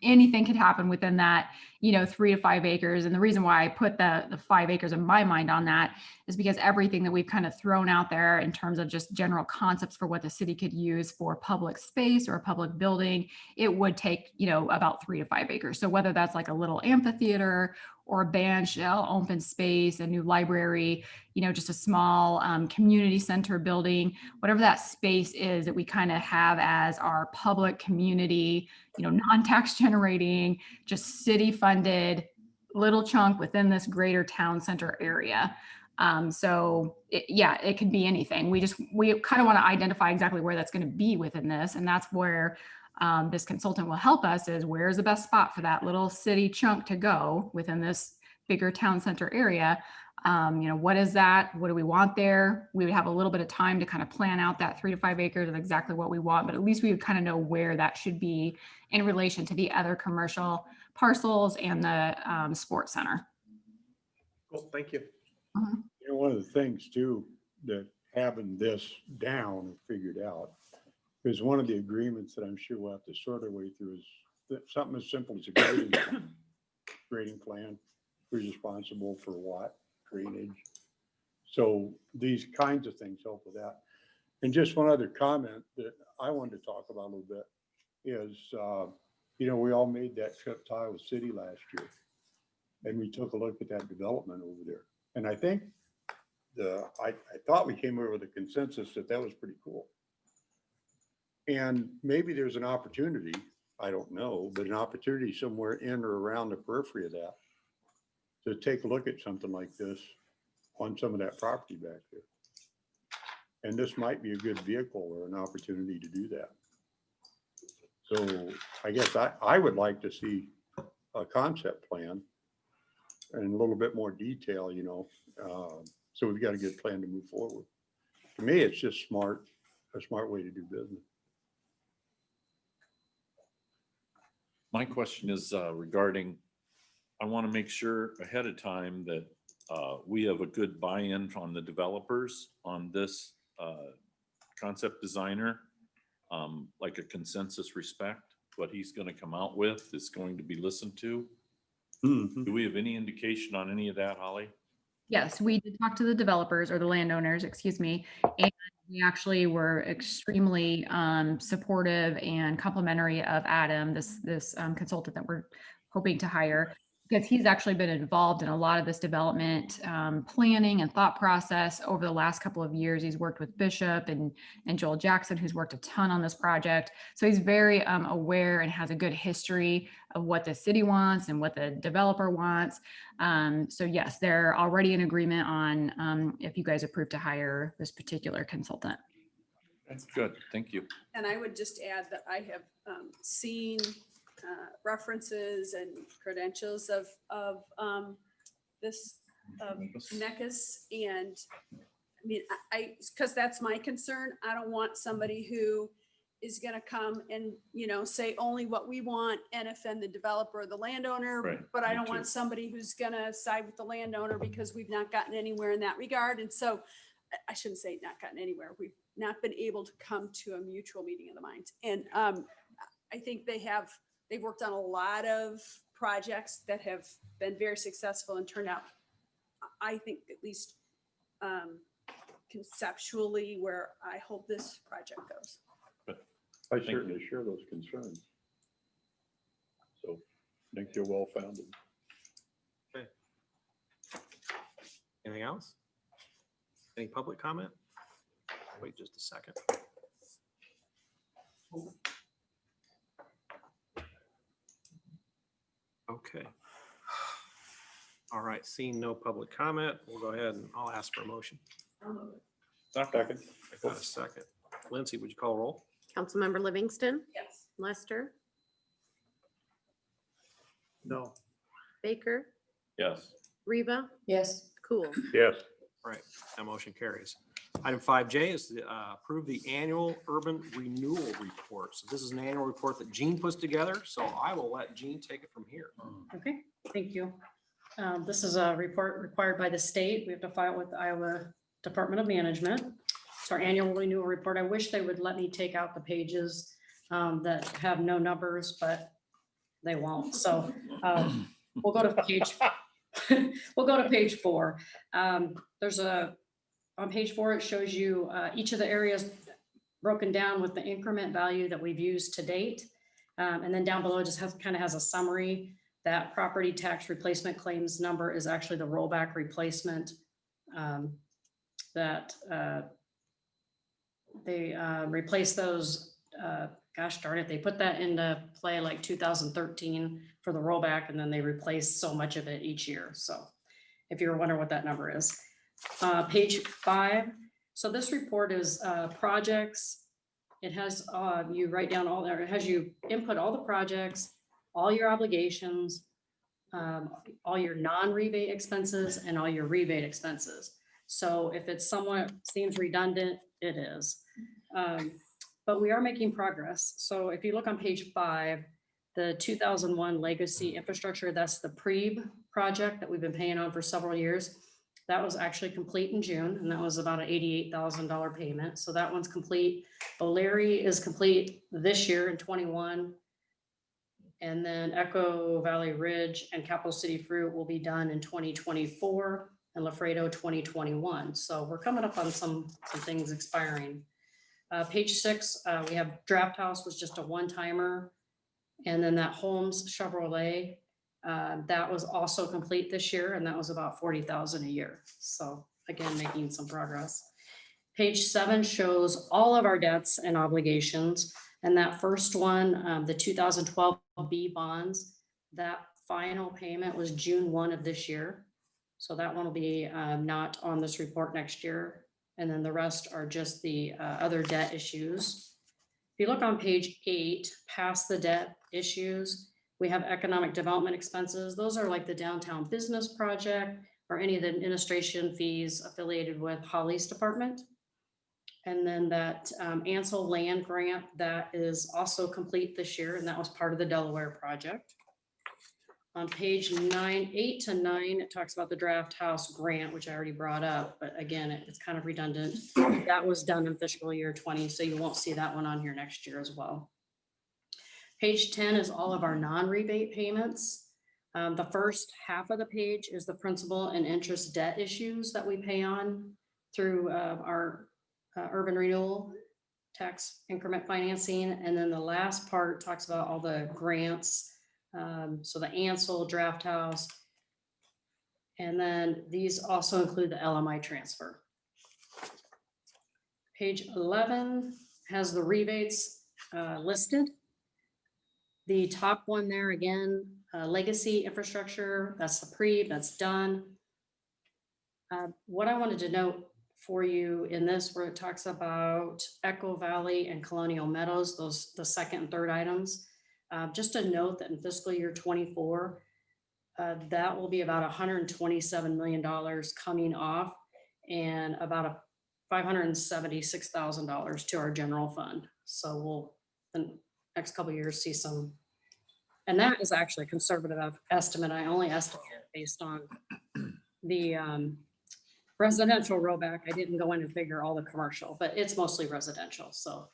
anything could happen within that, 3 to 5 acres. And the reason why I put the 5 acres in my mind on that is because everything that we've kind of thrown out there in terms of just general concepts for what the city could use for public space or a public building, it would take, about 3 to 5 acres. So whether that's like a little amphitheater or a band shell, open space, a new library, just a small community center building, whatever that space is that we kind of have as our public community, non-tax generating, just city funded little chunk within this greater town center area. So it could be anything. We kind of want to identify exactly where that's going to be within this. And that's where this consultant will help us is where's the best spot for that little city chunk to go within this bigger town center area. What is that? What do we want there? We would have a little bit of time to kind of plan out that 3 to 5 acres of exactly what we want, but at least we would kind of know where that should be in relation to the other commercial parcels and the sports center. Cool, thank you. One of the things too, that having this down and figured out is one of the agreements that I'm sure we'll have to sort our way through is that something as simple as a grading plan. Who's responsible for what, drainage. So these kinds of things help with that. And just one other comment that I wanted to talk about a little bit is, we all made that trip to Iowa City last year. And we took a look at that development over there. And I think I thought we came over with a consensus that was pretty cool. And maybe there's an opportunity, I don't know, but an opportunity somewhere in or around the periphery of that to take a look at something like this on some of that property back there. And this might be a good vehicle or an opportunity to do that. So I guess I would like to see a concept plan and a little bit more detail, so we've got a good plan to move forward. To me, it's just a smart way to do business. My question is regarding, I want to make sure ahead of time that we have a good buy-in from the developers on this concept designer, like a consensus respect. What he's going to come out with is going to be listened to. Mm-hmm. Do we have any indication on any of that, Holly? Yes, we did talk to the developers or the landowners, excuse me, and we actually were extremely supportive and complimentary of Adam, this consultant that we're hoping to hire, because he's actually been involved in a lot of this development planning and thought process over the last couple of years. He's worked with Bishop and Joel Jackson, who's worked a ton on this project. So he's very aware and has a good history of what the city wants and what the developer wants. So yes, they're already in agreement on if you guys approve to hire this particular consultant. That's good. Thank you. And I would just add that I have seen references and credentials of this NECAS. And I mean, because that's my concern. I don't want somebody who is going to come and, say only what we want and offend the developer or the landowner. Right, But I me don't too. want somebody who's going to side with the landowner because we've not gotten anywhere in that regard. And so I shouldn't say not gotten anywhere. We've not been able to come to a mutual meeting of the minds. And I think they've worked on a lot of projects that have been very successful and turned out, I think at least conceptually where I hope this project goes. I certainly share those concerns. So I think they're well founded. Anything else? Any public comment? Wait just a second. Okay. All right, seeing no public comment, we'll go ahead and I'll ask for a motion. Second. I got a second. Lindsay, would you call a roll? Councilmember Livingston, Yes. Lester, No. Baker, Yes. Riva, Yes. Cool. Yes. All right, that motion carries. Item 5J is to approve the annual urban renewal report. So this is an annual report that Gene puts together, so I will let Gene take it from here. Okay, thank you. This is a report required by the state. We have to file with the Iowa Department of Management. It's our annual renewal report. I wish they would let me take out the pages that have no numbers, but they won't. So we'll go to page, we'll go to page 4. On page 4, it shows you each of the areas broken down with the increment value that we've used to date. And then down below, it just kind of has a summary. That property tax replacement claims number is actually the rollback replacement that they replaced those, gosh darn it, they put that into play like 2013 for the rollback, and then they replaced so much of it each year. So if you're wondering what that number is. Page 5. So this report is projects. It has, you write down all there, it has you input all the projects, all your obligations, all your non-rebate expenses and all your rebate expenses. So if it's somewhat seems redundant, it is. But we are making progress. So if you look on page 5, the 2001 legacy infrastructure, that's the PREB project that we've been paying on for several years. That was actually complete in June, and that was about an $88,000 payment. So that one's complete. O'Leary is complete this year in 21. And then Echo Valley Ridge and Capital City Fruit will be done in 2024 and Lafredo 2021. So we're coming up on some things expiring. Page 6, we have Draft House was just a one-timer. And then that Holmes Chevrolet, that was also complete this year, and that was about $40,000 a year. So again, making some progress. Page 7 shows all of our debts and obligations. And that first one, the 2012 B bonds, that final payment was June 1 of this year. So that one will be not on this report next year. And then the rest are just the other debt issues. If you look on page 8, past the debt issues, we have economic development expenses. Those are like the downtown business project or any of the administration fees affiliated with Holly's department. And then that Ansel land grant, that is also complete this year, and that was part of the Delaware project. On page 9, 8 to 9, it talks about the Draft House grant, which I already brought up, but again, it's kind of redundant. That was done in fiscal year 20, so you won't see that one on here next year as well. Page 10 is all of our non-rebate payments. The first half of the page is the principal and interest debt issues that we pay on through our urban renewal tax increment financing. And then the last part talks about all the grants. So the Ansel, Draft House. And then these also include the LMI transfer. Page 11 has the rebates listed. The top one there again, legacy infrastructure, that's the PREB, that's done. What I wanted to note for you in this, where it talks about Echo Valley and Colonial Meadows, those the second and third items. Just a note that in fiscal year 24, that will be about $127 million coming off and about $576,000 to our general fund. So we'll, in the next couple of years, see some, and that is actually a conservative estimate. I only estimate based on the residential rollback. I didn't go in and figure all the commercial, but it's mostly residential. So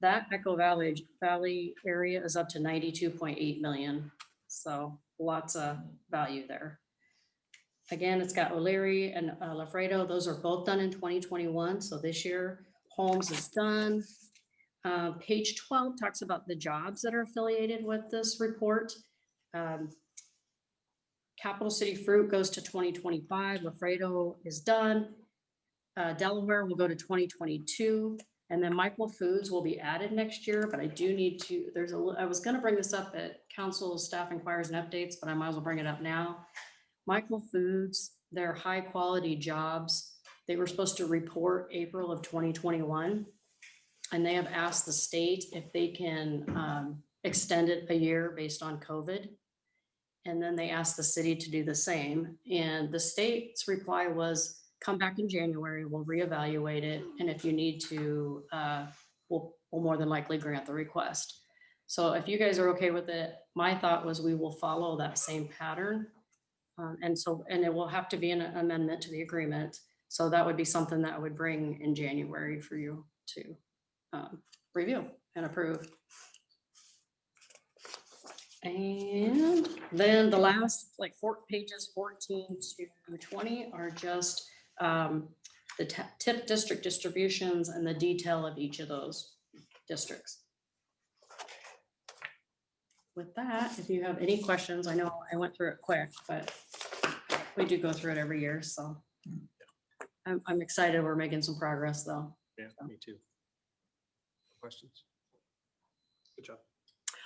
that Echo Valley area is up to 92.8 million. So lots of value there. Again, it's got O'Leary and Lafredo. Those are both done in 2021. So this year, Holmes is done. Page 12 talks about the jobs that are affiliated with this report. Capital City Fruit goes to 2025. Lafredo is done. Delaware will go to 2022. And then Michael Foods will be added next year, but I do need to, I was gonna bring this up at council staff inquiries and updates, but I might as well bring it up now. Michael Foods, they're high quality jobs. They were supposed to report April of 2021. And they have asked the state if they can extend it a year based on COVID. And then they asked the city to do the same. And the state's reply was, come back in January, we'll reevaluate it. And if you need to, we'll more than likely grant the request. So if you guys are okay with it, my thought was we will follow that same pattern. And it will have to be an amendment to the agreement. So that would be something that I would bring in January for you to review and approve. And then the last like 4 pages 14 to 20 are just the tip district distributions and the detail of each of those districts. With that, if you have any questions, I know I went through it quick, but we do go through it every year, so I'm excited we're making some progress though. Yeah, me too. Questions? Good job.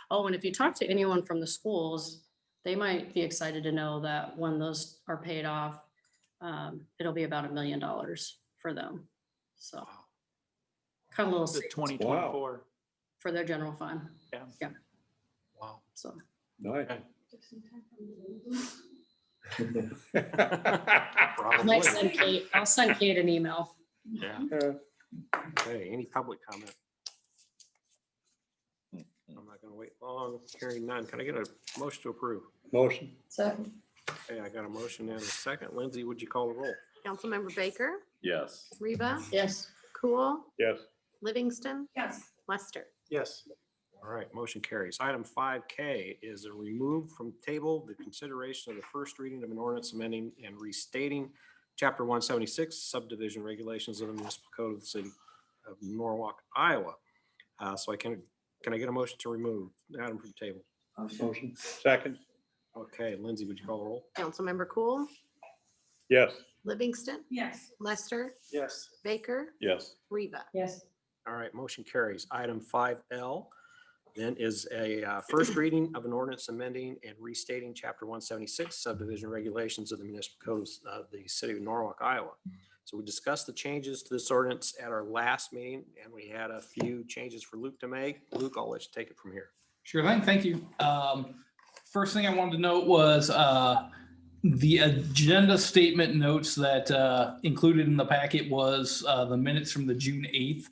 Oh, and if you talk to anyone from the schools, they might be excited to know that when those are paid off, it'll be about $1 million for them. So kind of a little The savings 2024. for their general fund. Yeah. Yeah. Wow. So Nice. I'll send Kate an email. Yeah. Okay, any public comment? I'm not gonna wait long. Hearing none. Can I get a motion to approve? Motion. Second. Okay, I got a motion and a second. Lindsay, would you call the roll? Councilmember Baker, Yes. Reba, Yes. Cool, Yes. Livingston, Yes. Lester. Yes. All right, motion carries. Item 5K is a remove from table the consideration of the first reading of an ordinance amending and restating Chapter 176 subdivision regulations of the municipal code of the city of Norwalk, Iowa. So can I get a motion to remove the item from the table? Motion. Second. Okay, Lindsay, would you call the roll? Councilmember Cool, Yes. Livingston, Yes. Lester, Yes. Baker, Yes. Reba. Yes. All right, motion carries. Item 5L then is a first reading of an ordinance amending and restating Chapter 176 subdivision regulations of the municipal codes of the city of Norwalk, Iowa. So we discussed the changes to this ordinance at our last meeting, and we had a few changes for Luke to make. Luke, I'll let you take it from here. Sure thing. Thank you. First thing I wanted to note was the agenda statement notes that included in the packet was the minutes from the June 8th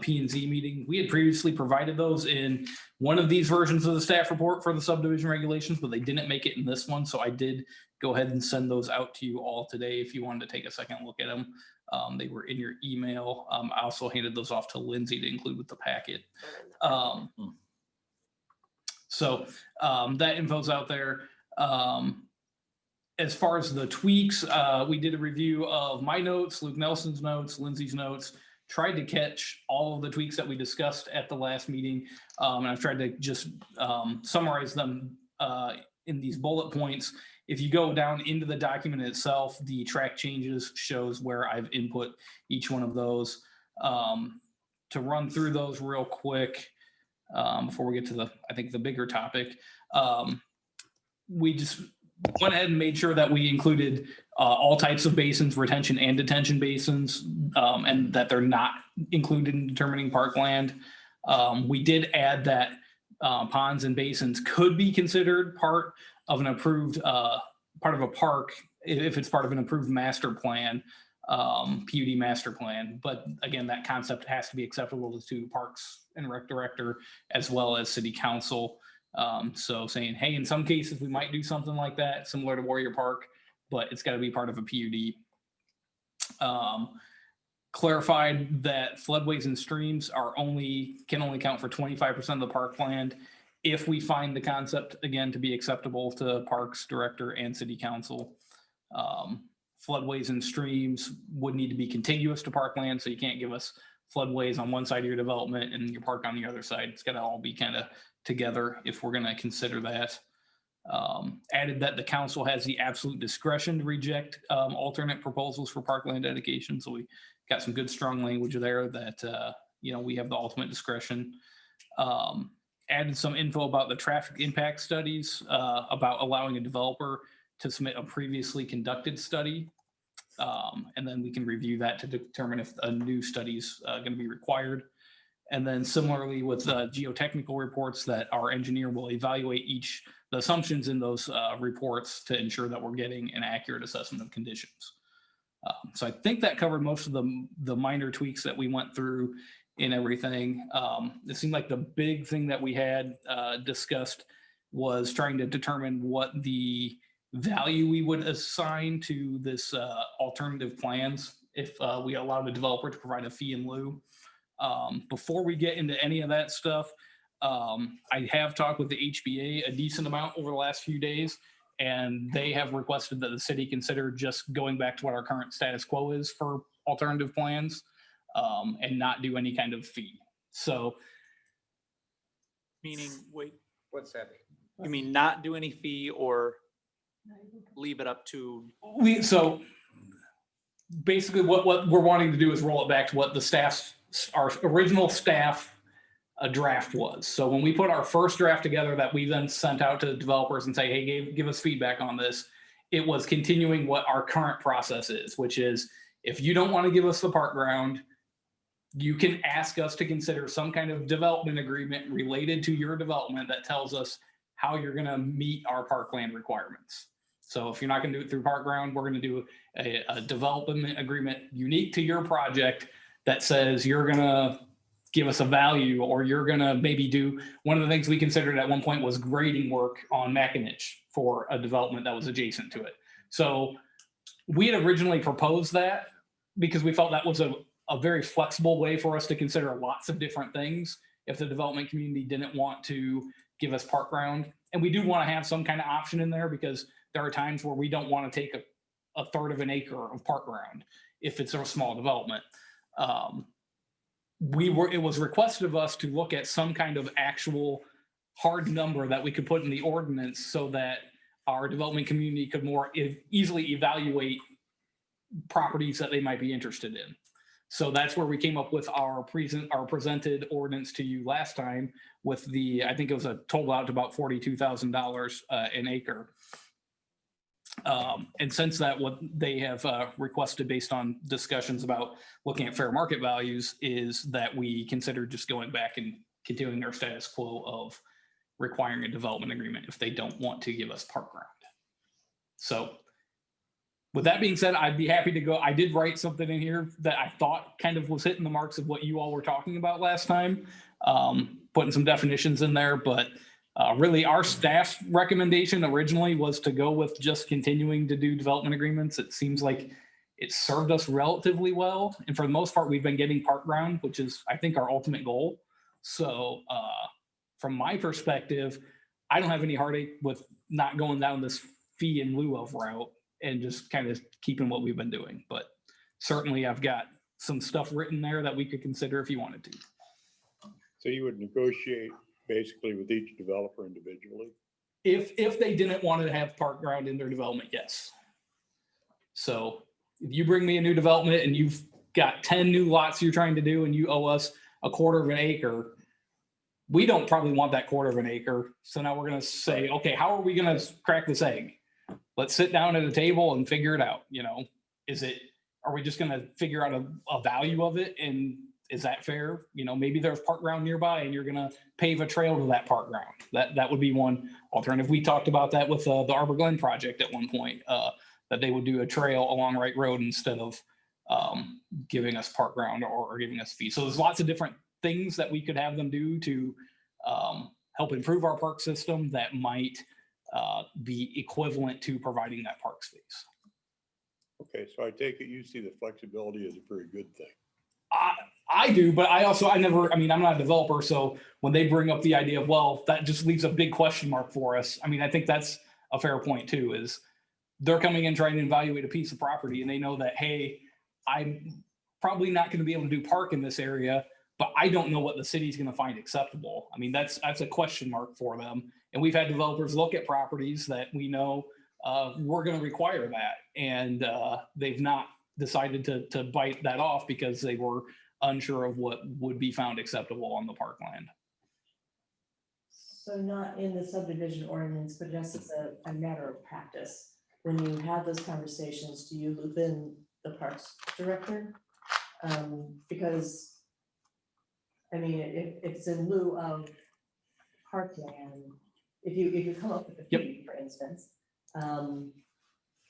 P&Z meeting. We had previously provided those in one of these versions of the staff report for the subdivision regulations, but they didn't make it in this one. So I did go ahead and send those out to you all today if you wanted to take a second look at them. They were in your email. I also handed those off to Lindsay to include with the packet. So that info's out there. As far as the tweaks, we did a review of my notes, Luke Nelson's notes, Lindsay's notes, tried to catch all of the tweaks that we discussed at the last meeting. And I've tried to just summarize them in these bullet points. If you go down into the document itself, the track changes shows where I've input each one of those. To run through those real quick before we get to I think the bigger topic, we just went ahead and made sure that we included all types of basins, retention and detention basins, and that they're not included in determining parkland. We did add that ponds and basins could be considered part of an approved, part of a park if it's part of an approved master plan, PUD master plan. But again, that concept has to be acceptable to Parks and Rec Director as well as City Council. So saying, hey, in some cases we might do something like that, similar to Warrior Park, but it's got to be part of a PUD. Clarified that floodways and streams can only count for 25% of the parkland, if we find the concept again to be acceptable to Parks Director and City Council. Floodways and streams would need to be contiguous to parkland, so you can't give us floodways on one side of your development and your park on the other side. It's gotta all be kind of together if we're gonna consider that. Added that the council has the absolute discretion to reject alternate proposals for parkland dedication. So we got some good, strong language there that, we have the ultimate discretion. Added some info about the traffic impact studies, about allowing a developer to submit a previously conducted study. And then we can review that to determine if a new study is going to be required. And then similarly with geotechnical reports, that our engineer will evaluate the assumptions in those reports to ensure that we're getting an accurate assessment of conditions. So I think that covered most of the minor tweaks that we went through in everything. It seemed like the big thing that we had discussed was trying to determine what the value we would assign to this alternative plans if we allow the developer to provide a fee in lieu. Before we get into any of that stuff, I have talked with the HBA a decent amount over the last few days, and they have requested that the city consider just going back to what our current status quo is for alternative plans, and not do any kind of fee. So, Meaning, wait, What's that? you mean not do any fee or leave it up to? So basically what we're wanting to do is roll it back to what our original staff draft was. So when we put our first draft together that we then sent out to developers and say, hey, give us feedback on this, it was continuing what our current process is, which is if you don't want to give us the park ground, you can ask us to consider some kind of development agreement related to your development that tells us how you're going to meet our parkland requirements. So if you're not going to do it through park ground, we're going to do a development agreement unique to your project that says you're going to give us a value, or you're going to maybe do one of the things we considered at one point was grading work on Mackinac for a development that was adjacent to it. So we had originally proposed that because we felt that was a very flexible way for us to consider lots of different things if the development community didn't want to give us park ground. And we do want to have some kind of option in there because there are times where we don't want to take a third of an acre of park ground if it's a small development. It was requested of us to look at some kind of actual hard number that we could put in the ordinance so that our development community could more easily evaluate properties that they might be interested in. So that's where we came up with our presented ordinance to you last time with I think it was a total out to about $42,000 an acre. And since that, what they have requested based on discussions about looking at fair market values is that we consider just going back and continuing our status quo of requiring a development agreement if they don't want to give us park ground. So with that being said, I'd be happy to go. I did write something in here that I thought kind of was hitting the marks of what you all were talking about last time, putting some definitions in there, but really our staff recommendation originally was to go with just continuing to do development agreements. It seems like it served us relatively well. And for the most part, we've been getting park ground, which is, I think, our ultimate goal. So from my perspective, I don't have any heartache with not going down this fee in lieu of route and just kind of keeping what we've been doing. But certainly I've got some stuff written there that we could consider if you wanted to. So you would negotiate basically with each developer individually? If they didn't want to have park ground in their development, yes. So if you bring me a new development and you've got 10 new lots you're trying to do and you owe us a quarter of an acre, we don't probably want that quarter of an acre. So now we're going to say, okay, how are we going to crack this egg? Let's sit down at a table and figure it out. Are we just going to figure out a value of it? And is that fair? Maybe there's park ground nearby and you're going to pave a trail to that park ground. That would be one alternative. We talked about that with the Arbor Glen project at one point, that they would do a trail along Wright Road instead of giving us park ground or giving us fees. So there's lots of different things that we could have them do to help improve our park system that might be equivalent to providing that park space. Okay, so I take it you see the flexibility as a very good thing. I I do, but I never, I mean, I'm not a developer, so when they bring up the idea of, well, that just leaves a big question mark for us. I mean, I think that's a fair point too, is they're coming in trying to evaluate a piece of property and they know that, hey, I'm probably not going to be able to do park in this area, but I don't know what the city's going to find acceptable. I mean, that's a question mark for them. And we've had developers look at properties that we know we're going to require that. And they've not decided to bite that off because they were unsure of what would be found acceptable on the parkland. So not in the subdivision ordinance, but just as a matter of practice, when you have those conversations, do you loop in the parks director? Because, I mean, if it's in lieu of parkland, if you come up with a fee, for instance,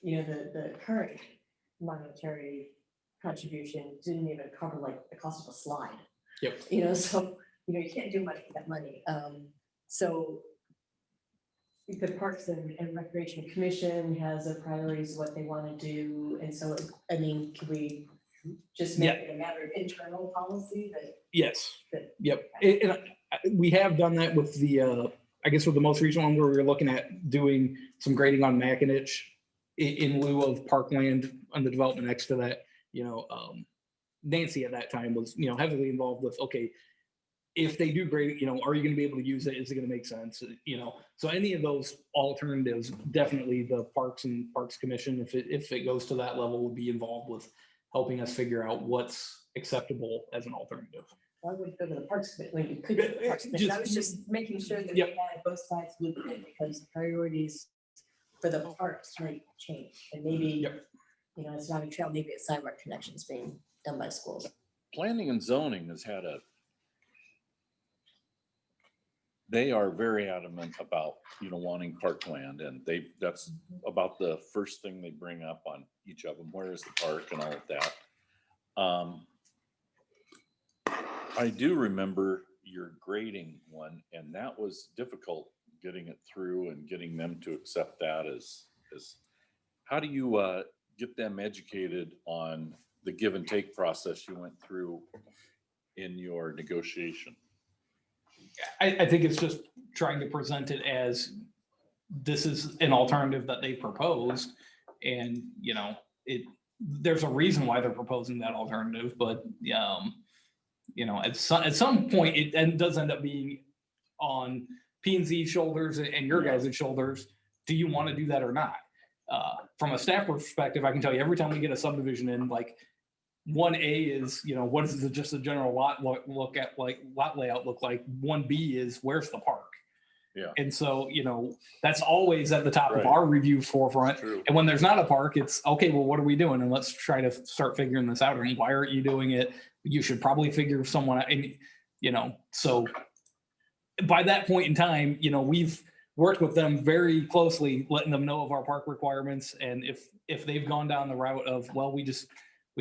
you know, the current monetary contribution didn't even cover like the cost of a slide. Yep. You know, so, you know, you can't do much with that money. So the Parks and Recreation Commission has a priorities of what they want to do. And so, I mean, can we just make it a matter of internal policy that? Yes. that- Yep. We have done that with the, I guess with the most recent one where we were looking at doing some grading on Mackinac in lieu of parkland on the development next to that. You know, Nancy at that time was, you know, heavily involved with, okay, if they do grade it, you know, are you going to be able to use it? Is it going to make sense? You know, so any of those alternatives, definitely the Parks and Parks Commission, if it goes to that level, would be involved with helping us figure out what's acceptable as an alternative. Why would you go to the Parks Commission when you could go to the Parks Commission? I was just making sure that we Yep. had both sides looped in because the priorities for the parks might change. And maybe, Yep. you know, it's not a trail, maybe it's sidewalk connections being done by schools. Planning and zoning has had they are very adamant about, you know, wanting parkland, and that's about the first thing they bring up on each of them. Where is the park and all of that? I do remember your grading one, and that was difficult getting it through and getting them to accept that as how do you get them educated on the give and take process you went through in your negotiation? I think it's just trying to present it as this is an alternative that they proposed. And, you know, there's a reason why they're proposing that alternative, but, you know, at some point, it does end up being on P&Z's shoulders and your guys' shoulders. Do you want to do that or not? From a staff perspective, I can tell you every time we get a subdivision in, like 1A is, you know, what is just a general lot look at, like lot layout look like? 1B is where's the park? Yeah. And so, you know, that's always at the top of Right. our review forefront. True. And when there's not a park, it's okay, well, what are we doing? And let's try to start figuring this out. And why aren't you doing it? You should probably figure someone out. And, you know, so by that point in time, you know, we've worked with them very closely, letting them know of our park requirements. And if they've gone down the route of, well, we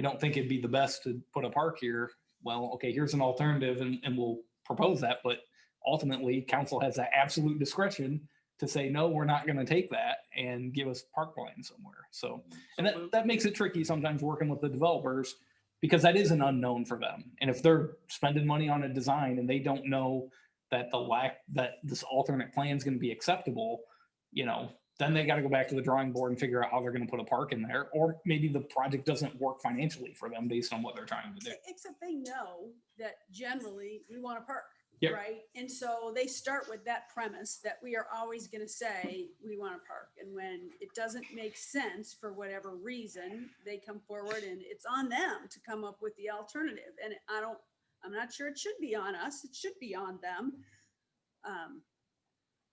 don't think it'd be the best to put a park here. Well, okay, here's an alternative and we'll propose that. But ultimately, council has that absolute discretion to say, no, we're not going to take that and give us parkland somewhere. So, and that makes it tricky sometimes working with the developers because that is an unknown for them. And if they're spending money on a design and they don't know that that this alternate plan is going to be acceptable, you know, then they got to go back to the drawing board and figure out how they're going to put a park in there. Or maybe the project doesn't work financially for them based on what they're trying to do. Except they know that generally we want a park. Yep. Right. And so they start with that premise that we are always going to say we want a park. And when it doesn't make sense for whatever reason, they come forward and it's on them to come up with the alternative. And I'm not sure it should be on us. It should be on them.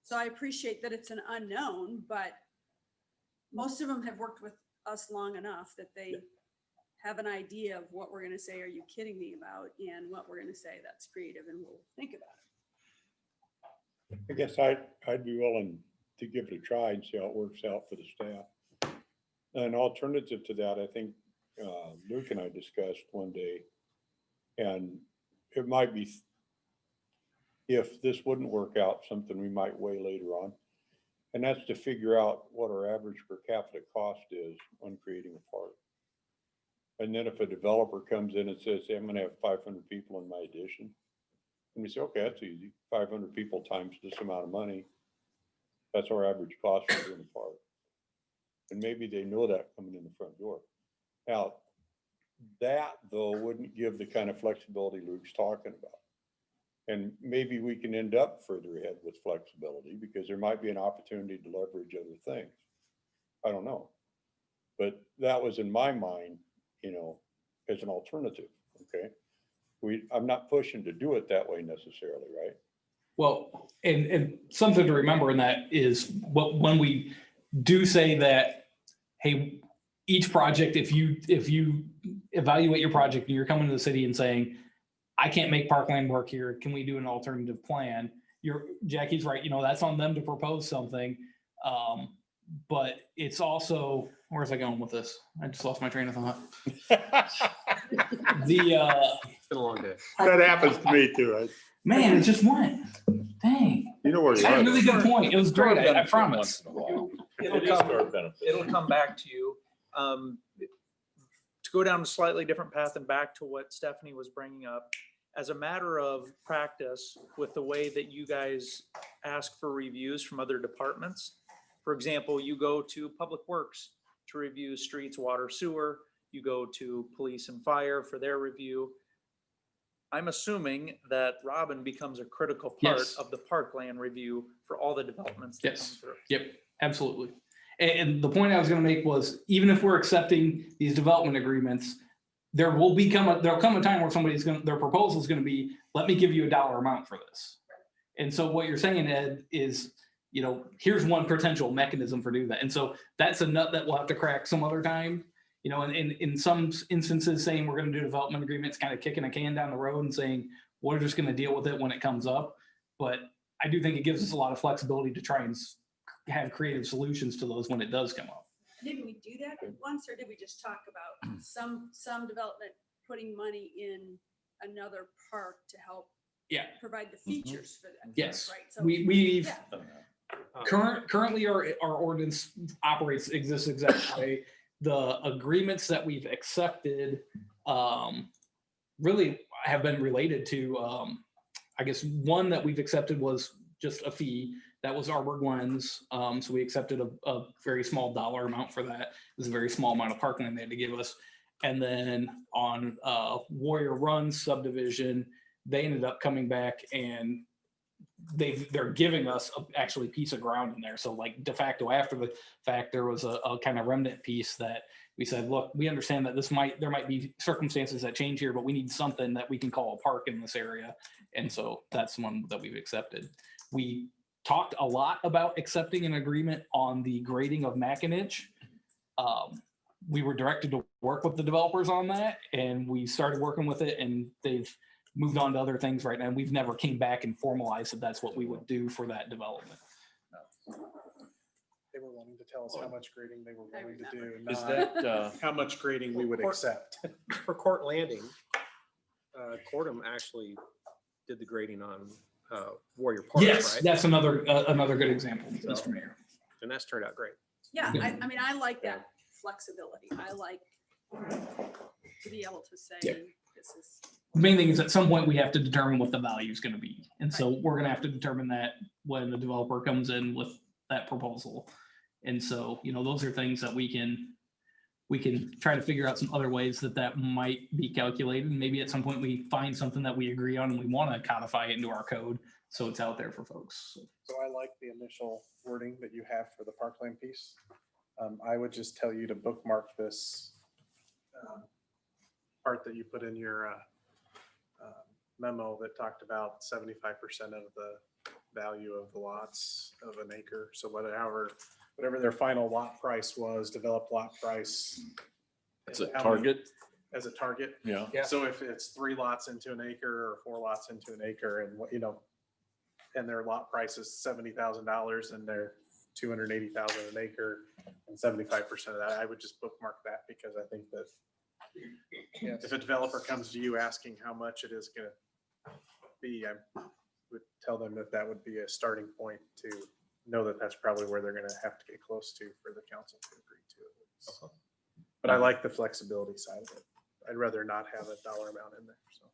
So I appreciate that it's an unknown, but most of them have worked with us long enough that they have an idea of what we're going to say, are you kidding me about, and what we're going to say that's creative, and we'll think about it. I guess I'd be willing to give it a try and see how it works out for the staff. An alternative to that, I think Luke and I discussed one day, and it might be, if this wouldn't work out, something we might weigh later on. And that's to figure out what our average per capita cost is on creating a park. And then if a developer comes in and says, hey, I'm gonna have 500 people in my addition. And we say, okay, that's easy. 500 people times this amount of money. That's our average cost for doing a park. And maybe they know that coming in the front door. Now, that though wouldn't give the kind of flexibility Luke's talking about. And maybe we can end up further ahead with flexibility because there might be an opportunity to leverage other things. I don't know. But that was in my mind, you know, as an alternative, okay? I'm not pushing to do it that way necessarily, right? Well, and something to remember in that is when we do say that, hey, each project, if you evaluate your project and you're coming to the city and saying, I can't make parkland work here, can we do an alternative plan? Jackie's right, you know, that's on them to propose something. But it's also, where's I going with this? I just lost my train of thought. It's been a long day. That happens to me too. Man, it just went. Dang. You know where I you had a are. really good point. It was great. I Once promise. in a while. It'll It is to our come, benefit. it'll come back to you. To go down a slightly different path and back to what Stephanie was bringing up, as a matter of practice with the way that you guys ask for reviews from other departments. For example, you go to Public Works to review streets, water, sewer. You go to police and fire for their review. I'm assuming that Robin becomes a critical part Yes. of the parkland review for all the developments that come Yes. through. Yep, absolutely. And the point I was going to make was, even if we're accepting these development agreements, there'll come a time where their proposal is going to be, let me give you a dollar amount for this. And so what you're saying, Ed, is, you know, here's one potential mechanism for doing that. And so that's a nut that we'll have to crack some other time. You know, and in some instances, saying we're going to do development agreements, kind of kicking a can down the road and saying, we're just going to deal with it when it comes up. But I do think it gives us a lot of flexibility to try and have creative solutions to those when it does come up. Did we do that once, or did we just talk about some development putting money in another park to help Yeah. provide the features for that? Yes. Right. So We've yeah. currently our ordinance exists exactly the way. The agreements that we've accepted really have been related to, I guess one that we've accepted was just a fee. That was Arbor Glens. So we accepted a very small dollar amount for that. It was a very small amount of parkland they had to give us. And then on Warrior Run subdivision, they ended up coming back and they're giving us actually a piece of ground in there. So like de facto after the fact, there was a kind of remnant piece that we said, look, we understand that there might be circumstances that change here, but we need something that we can call a park in this area. And so that's one that we've accepted. We talked a lot about accepting an agreement on the grading of Mackinac. We were directed to work with the developers on that, and we started working with it, and they've moved on to other things right now. We've never came back and formalized that that's what we would do for that development. They were wanting to tell us how much grading they were willing to do, Is not that, how much grading we would accept. For Court Landing, Cordum actually did the grading on Warrior Park, Yes, right? that's another good example, Mr. Mayor. And that's turned out great. Yeah, I mean, I like that flexibility. I like to be able to say, Yep. this is. The main thing is at some point we have to determine what the value is going to be. And so we're going to have to determine that when the developer comes in with that proposal. And so, you know, those are things that we can try to figure out some other ways that might be calculated. Maybe at some point we find something that we agree on and we want to codify it into our code so it's out there for folks. So I like the initial wording that you have for the parkland piece. I would just tell you to bookmark this part that you put in your memo that talked about 75% of the value of the lots of an acre. So whatever their final lot price was, developed lot price. it's a how many- target? As a target. Yeah. Yeah. So if it's 3 lots into an acre or 4 lots into an acre and what, you know, and their lot price is $70,000 and they're 280,000 an acre and 75% of that, I would just bookmark that because I think that if a developer comes to you asking how much it is going to be, I would tell them that would be a starting point to know that that's probably where they're going to have to get close to for the council to agree to it. But I like the flexibility side of it. I'd rather not have a dollar amount in there, so.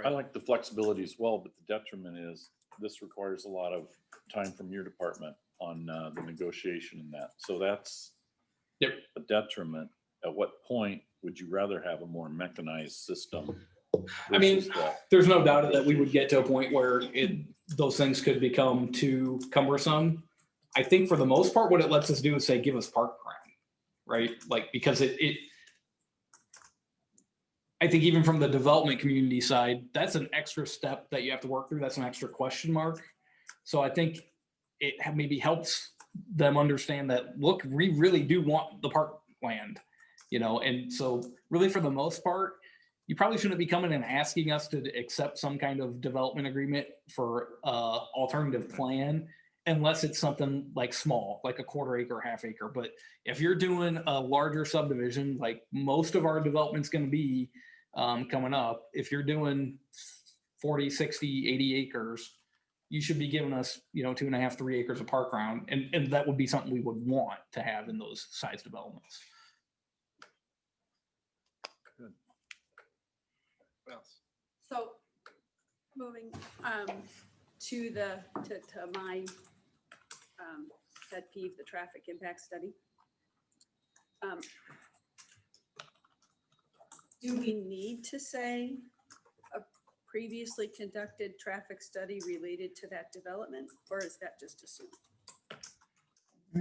I like the flexibility as well, but the detriment is this requires a lot of time from your department on the negotiation and that. So that's Yep. a detriment. At what point would you rather have a more mechanized system? I mean, versus the- there's no doubt that we would get to a point where those things could become too cumbersome. I think for the most part, what it lets us do is say, give us park ground, right? Like, because I think even from the development community side, that's an extra step that you have to work through. That's an extra question mark. So I think it maybe helps them understand that, look, we really do want the park land, and so really for the most part, you probably shouldn't be coming and asking us to accept some kind of development agreement for alternative plan unless it's something like small, like a quarter acre, half acre. But if you're doing a larger subdivision, like most of our development's going to be coming up, if you're doing 40, 60, 80 acres, you should be giving us, 2.5, 3 acres of park ground. And that would be something we would want to have in those size developments. So moving to my pet peeve, the traffic impact study. Do we need to say a previously conducted traffic study related to that development, or is that just assumed?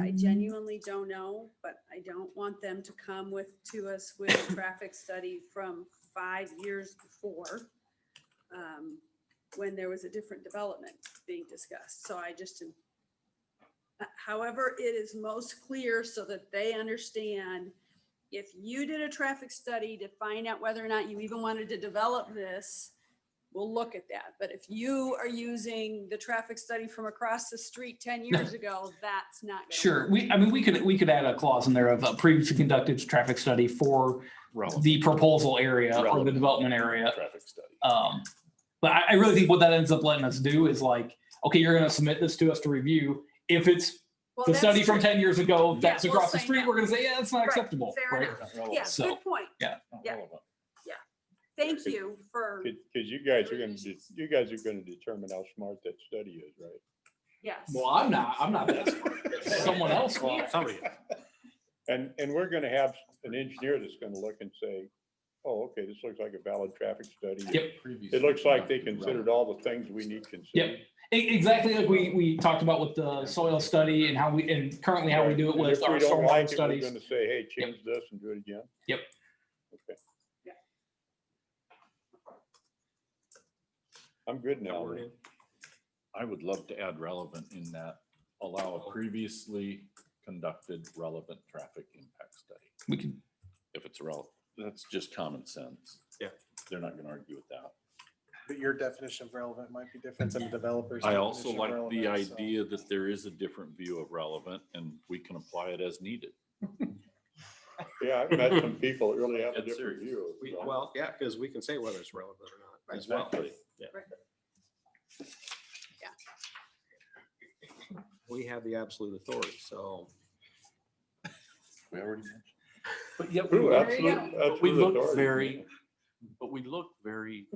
I genuinely don't know, but I don't want them to come to us with a traffic study from 5 years before, when there was a different development being discussed. So I just, however it is most clear so that they understand, if you did a traffic study to find out whether or not you even wanted to develop this, we'll look at that. But if you are using the traffic study from across the street 10 years ago, that's not gonna Sure. work. We could add a clause in there of a previously conducted traffic study for the proposal area or the Relevant development area. Traffic study. But I really think what that ends up letting us do is like, okay, you're going to submit this to us to review. If it's Well, the that's study from true. 10 years ago, Yeah, that's we'll across the say street, no. we're going to say, yeah, it's not Right, acceptable. fair Right? enough. Yeah, So, good point. yeah. Yeah. Thank you for, Because you guys are gonna determine how smart that study is, right? yes. Well, I'm not that smart. Someone else. will. Somebody. And we're gonna have an engineer that's gonna look and say, oh, okay, this looks like a valid traffic study. Yep. It looks like they considered all the things we need considered. Exactly like we talked about with the soil study and currently how we do it And with if our we don't stormwater like it, studies. we're gonna say, hey, change this and do it again. Yep. Okay. Yeah. I'm good now. I would love to add relevant in that, allow a previously conducted relevant traffic impact study. We can, If it's relevant, that's just common sense. Yeah. They're not gonna argue with that. But your definition of relevant might be different than the developer's. I also definition of like the relevant, so- idea that there is a different view of relevant and we can apply it as needed. Yeah, I've met some people that really have a That's different serious. view. so. Well, yeah, because we can say whether it's relevant or not as well. Exactly. Yeah. Right. We have the absolute authority, so. We already mentioned. But yet Ooh, we absolute- absolute look authority. very, but we look very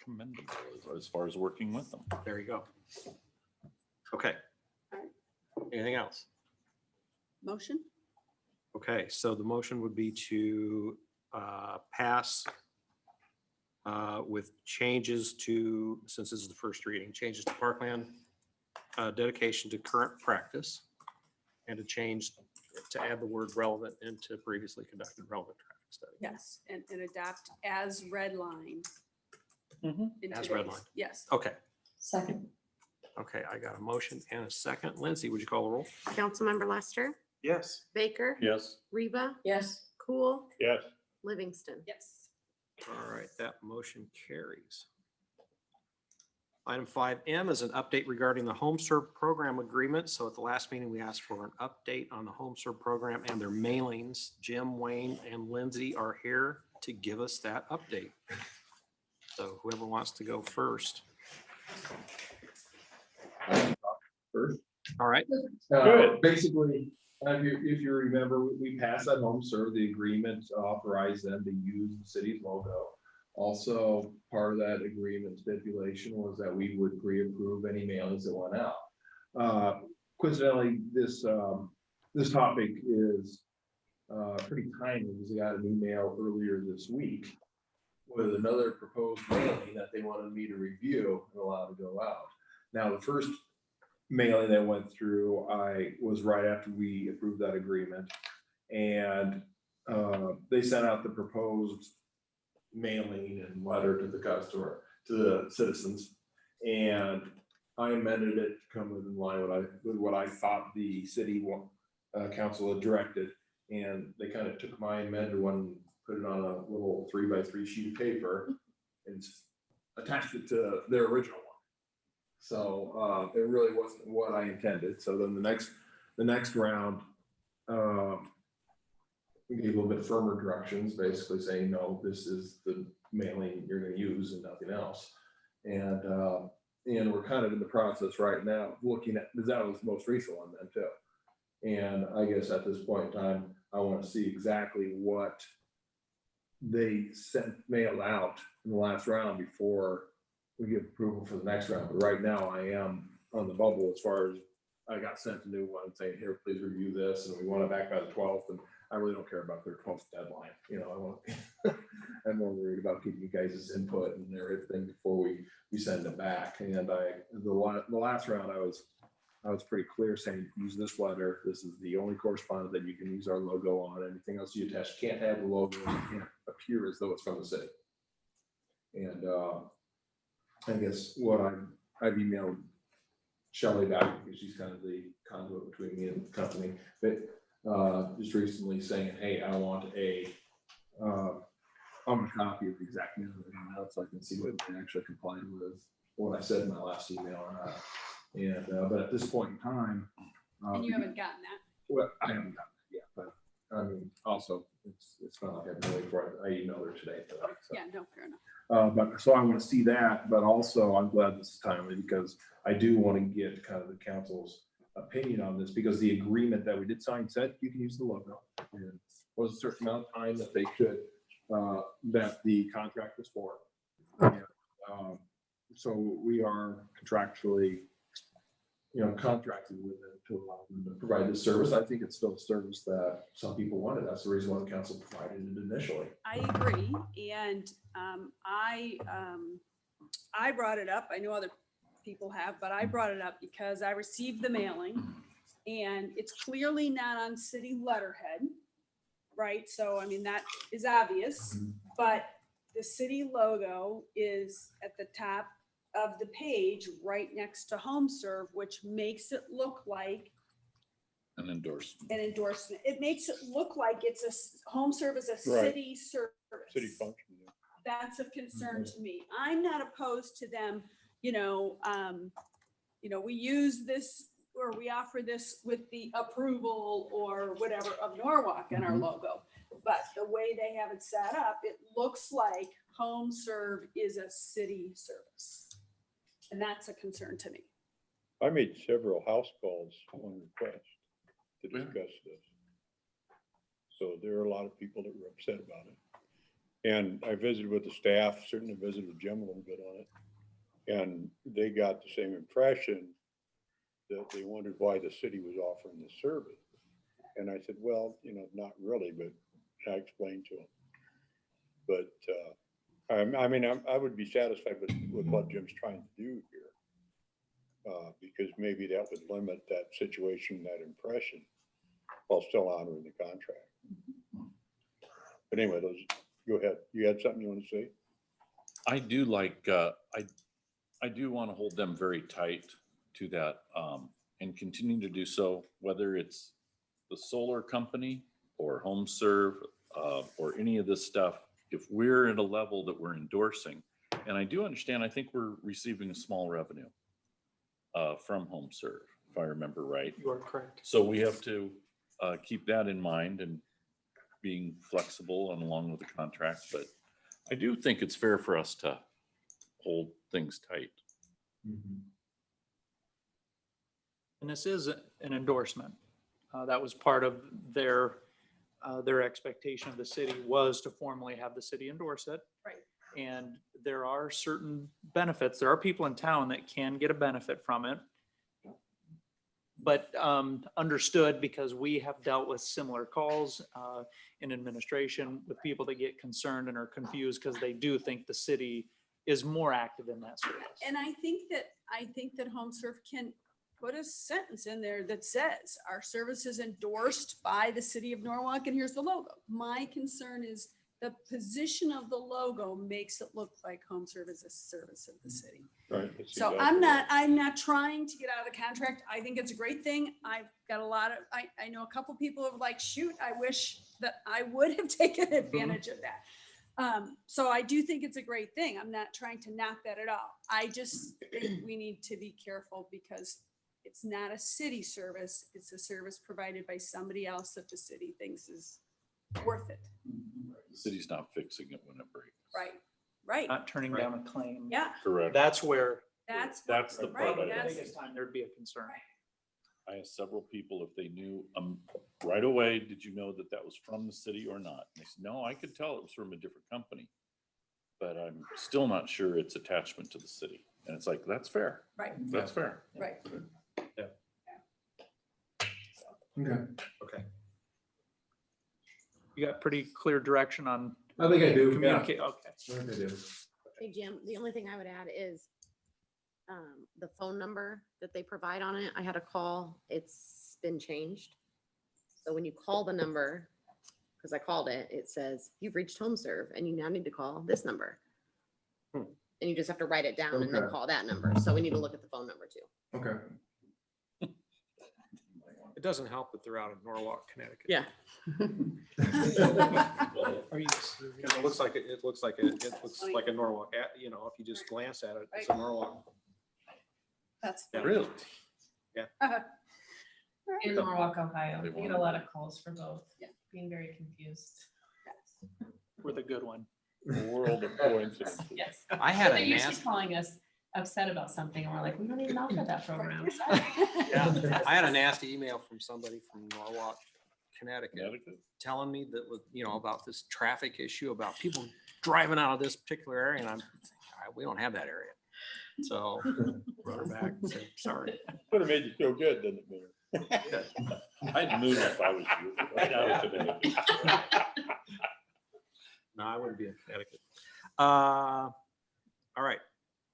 commendable as far as working with them. There you go. Okay. Anything else? Motion? Okay, so the motion would be to pass with changes to, since this is the first reading, changes to parkland dedication to current practice and to add the word relevant into previously conducted relevant traffic study. Yes, and adopt as redlined. As redlined. Yes. Okay, Second. okay, I got a motion and a second. Lindsay, would you call the roll? Councilmember Lester, Yes. Baker, Yes. Reba, Yes. Cool, Yes. Livingston. Yes. All right, that motion carries. Item 5M is an update regarding the Home Serve Program agreement. So at the last meeting, we asked for an update on the Home Serve Program and their mailings. Jim, Wayne, and Lindsay are here to give us that update. So whoever wants to go first. All right. Good. Basically, If you remember, we passed that home serve, the agreement authorized them to use the city's logo. Also, part of that agreement stipulation was that we would pre-approve any mailings that went out. Coincidentally, this topic is pretty timely because I got an email earlier this week with another proposed mailing that they wanted me to review and allow to go out. Now, the first mailing that went through, I was right after we approved that agreement. And they sent out the proposed mailing and letter to the customer, to the citizens. And I amended it to come in line with what I thought the city council had directed. And they kind of took my amended one and put it on a little 3x3 sheet of paper and attached it to their original one. So it really wasn't what I intended. So then the next round, we gave a little bit firmer directions, basically saying, no, this is the mailing you're going to use and nothing else. And we're kind of in the process right now of looking at, because that was the most recent one then too. And I guess at this point in time, I want to see exactly what they mailed out in the last round before we give approval for the next round. But right now I am on the bubble as far as I got sent a new one saying, here, please review this. And we want it back by the 12th. And I really don't care about their 12th deadline. You know, I want, I'm more worried about getting you guys' input and everything before we send it back. And the last round I was pretty clear saying, use this letter. This is the only correspondence that you can use our logo on. Anything else you attach can't have the logo. It can't appear as though it's from the city. And I guess what I've emailed Shelley back because she's kind of the conduit between me and the company, but just recently saying, hey, I want a copy of the exact mailing out so I can see what they actually complied with what I said in my last email or not. And but at this point in time, And you haven't gotten that. well, I haven't gotten it yet, but I mean, also it's not like I've been waiting for it. I emailed her today. So. Yeah, no, fair enough. But so I want to see that, but also I'm glad this is timely because I do want to get kind of the council's opinion on this because the agreement that we did sign said you can use the logo. And was a certain amount of time that they could, that the contract was for. And, so we are contractually, contracted with them to allow them to provide this service. I think it's still a service that some people wanted. That's the reason why the council provided it initially. I agree. And I brought it up. I know other people have, but I brought it up because I received the mailing and it's clearly not on city letterhead, right? So, I mean, that is obvious, but the city logo is at the top of the page right next to home serve, which makes it look like An endorsement. an endorsement. It makes it look like it's a home serve is a Right. city service. City function. Yeah. That's of concern to me. I'm not opposed to them, we use this or we offer this with the approval or whatever of Norwalk in our logo. But the way they have it set up, it looks like home serve is a city service. And that's a concern to me. I made several house calls on request to discuss this. So there are a lot of people that were upset about it. And I visited with the staff, certainly visited with Jim a little bit on it. And they got the same impression that they wondered why the city was offering this service. And I said, well, not really, but I explained to them. But I would be satisfied with what Jim's trying to do here. Because maybe that would limit that situation, that impression, while still honoring the contract. But anyway, go ahead. You had something you want to say? I do like, I do want to hold them very tight to that and continue to do so, whether it's the solar company or home serve or any of this stuff. If we're at a level that we're endorsing, and I do understand, I think we're receiving a small revenue from home serve, if I remember right. You are correct. So we have to keep that in mind and being flexible and along with the contract. But I do think it's fair for us to hold things tight. And this is an endorsement. That was part of their expectation of the city was to formally have the city endorse it. Right. And there are certain benefits. There are people in town that can get a benefit from it. But understood, because we have dealt with similar calls in administration with people that get concerned and are confused because they do think the city is more active in that service. And I think that HomeServe can put a sentence in there that says our service is endorsed by the city of Norwalk, and here's the logo. My concern is the position of the logo makes it look like HomeServe is a service of the city. Right. that's So exactly I'm not trying to get out of the contract. I think it's a great thing. I've got a lot of, I know a couple people have like, shoot, I wish that I would have taken advantage of that. So I do think it's a great thing. I'm not trying to knock that at all. I just think we need to be careful because it's not a city service. It's a service provided by somebody else that the city thinks is worth it. The city's not fixing it when it breaks. Right. Not turning down a claim. Yeah, Correct. That's where that's the right. part I the That's biggest time there'd be a concern. I asked several people if they knew right away, did you know that that was from the city or not? And they said, no, I could tell it was from a different company, but I'm still not sure it's attachment to the city. And it's like, that's fair. right. That's fair. Right. Okay. You got pretty clear direction on I think I do. Yeah. communicate. Okay. I think I do. Hey, Jim, the only thing I would add is the phone number that they provide on it. I had a call, it's been changed. So when you call the number, because I called it, it says, you've reached HomeServe and you now need to call this number. Hmm. And you just have to write it down and then Okay. call that number. So we need to look at the phone number too. Okay. It doesn't help that they're out of Norwalk, Connecticut. Yeah. Are you Because it looks like it looks like a Norwalk, you know, if you just glance at it, it's a Norwalk. That's Yeah. Really? In Norwalk, Ohio. They We get a want- lot of calls for both. Yeah. Being very confused. with a good one? World of coincidences. Yes. I had But a they usually nasty, calling us upset about something and we're like, we don't even offer that program. I had a nasty email from somebody from Norwalk, Connecticut, Connecticut? telling me that, you know, about this traffic issue, about people driving out of this particular area, and I'm, we don't have that area. So, wrote her back and said, sorry. Would have made you feel good, didn't it, Mayor? I'd move if I was you, right out today. No, I wouldn't be in Connecticut. All right,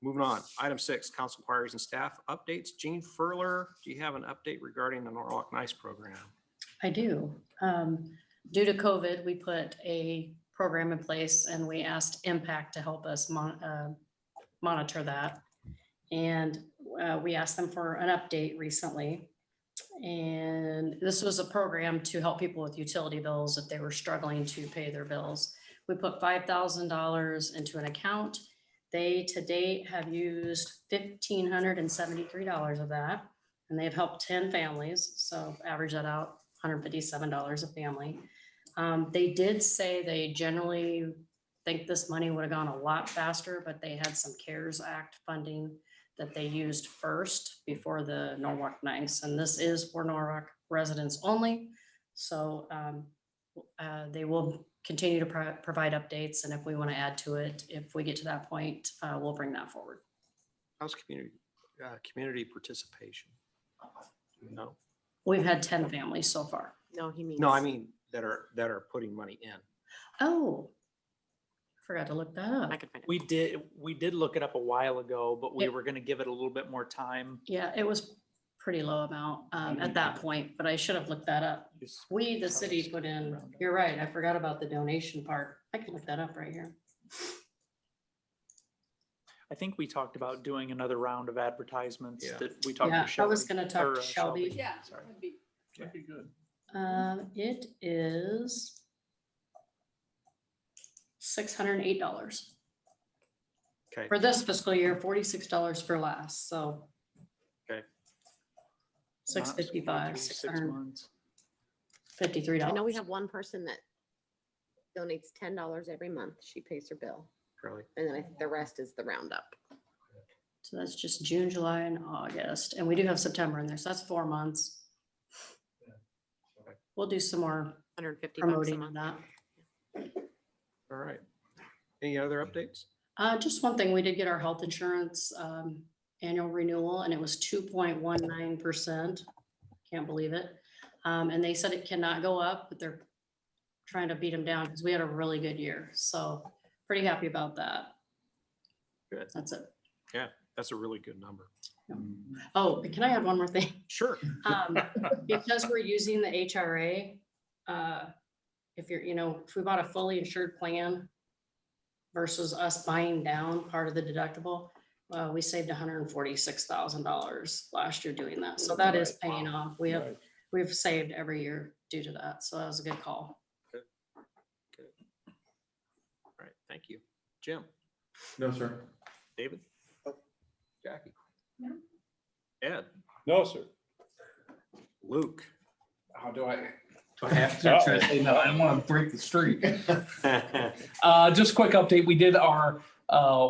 moving on. Item 6, council inquiries and staff updates. Jean Furler, do you have an update regarding the Norwalk Nice program? I do. Due to COVID, we put a program in place and we asked Impact to help us monitor that. And we asked them for an update recently. And this was a program to help people with utility bills if they were struggling to pay their bills. We put $5,000 into an account. They to date have used $1,573 of that, and they've helped 10 families. So average that out, $157 a family. They did say they generally think this money would have gone a lot faster, but they had some CARES Act funding that they used first before the Norwalk Nice. And this is for Norwalk residents only. So they will continue to provide updates. And if we want to add to it, if we get to that point, we'll bring that forward. How's community participation? No, We've had 10 families so far. No, he means. no, I mean, that are putting money in. Oh, forgot to look that up. I could find it. We did look it up a while ago, but we Yep. were gonna give it a little bit more time. Yeah, it was pretty low amount at that point, but I should have looked that up. We, the city, put in, you're right, I forgot about the donation part. I can look that up right here. I think we talked about doing another round of advertisements Yeah. that we talked Yeah, to I Shelby. was gonna talk or, to Shelby. Yeah. Sorry. that'd be- That'd be good. It is $608 Okay, for this fiscal year, $46 for last, so. Okay. $655, Six months. $653. I know we have one person that donates $10 every month. She pays her bill. really. And then I think the rest is the roundup. So that's just June, July, and August, and we do have September in there, so that's 4 months. we'll do some more 150 bucks a promoting on month. that. All right. Any other updates? Just one thing, we did get our health insurance annual renewal and it was 2.19%. Can't believe it. And they said it cannot go up, but they're trying to beat them down because we had a really good year. So pretty happy about that. Good. That's it. Yeah, that's a really good number. Oh, can I add one more thing? Sure. Because we're using the HRA, if you're, if we bought a fully insured plan versus us buying down part of the deductible, we saved $146,000 last year doing that. So that is paying off. We've saved every year due to that. So that was a good call. Good. All right, thank you. Jim? No, sir. David? Jackie? No. Ed? No, sir. Luke? How do I? Do I have to try to say no? I don't want to break the streak. Just a quick update. We did our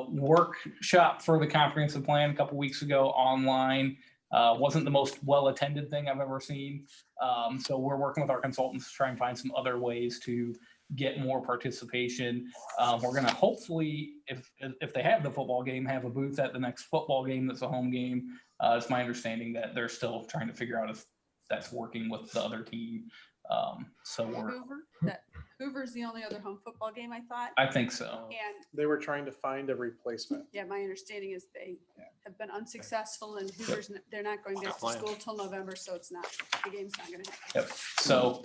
workshop for the comprehensive plan a couple weeks ago online. Wasn't the most well-attended thing I've ever seen. So we're working with our consultants to try and find some other ways to get more participation. We're gonna hopefully, if they have the football game, have a booth at the next football game that's a home game. It's my understanding that they're still trying to figure out if that's working with the other team. So Hoover's the only other home football game, I thought. I think so. And They were trying to find a replacement. yeah, my understanding is they have been unsuccessful and Hoover's, they're not going back to Plan. school till November, so it's not, the game's not gonna happen. Yep. So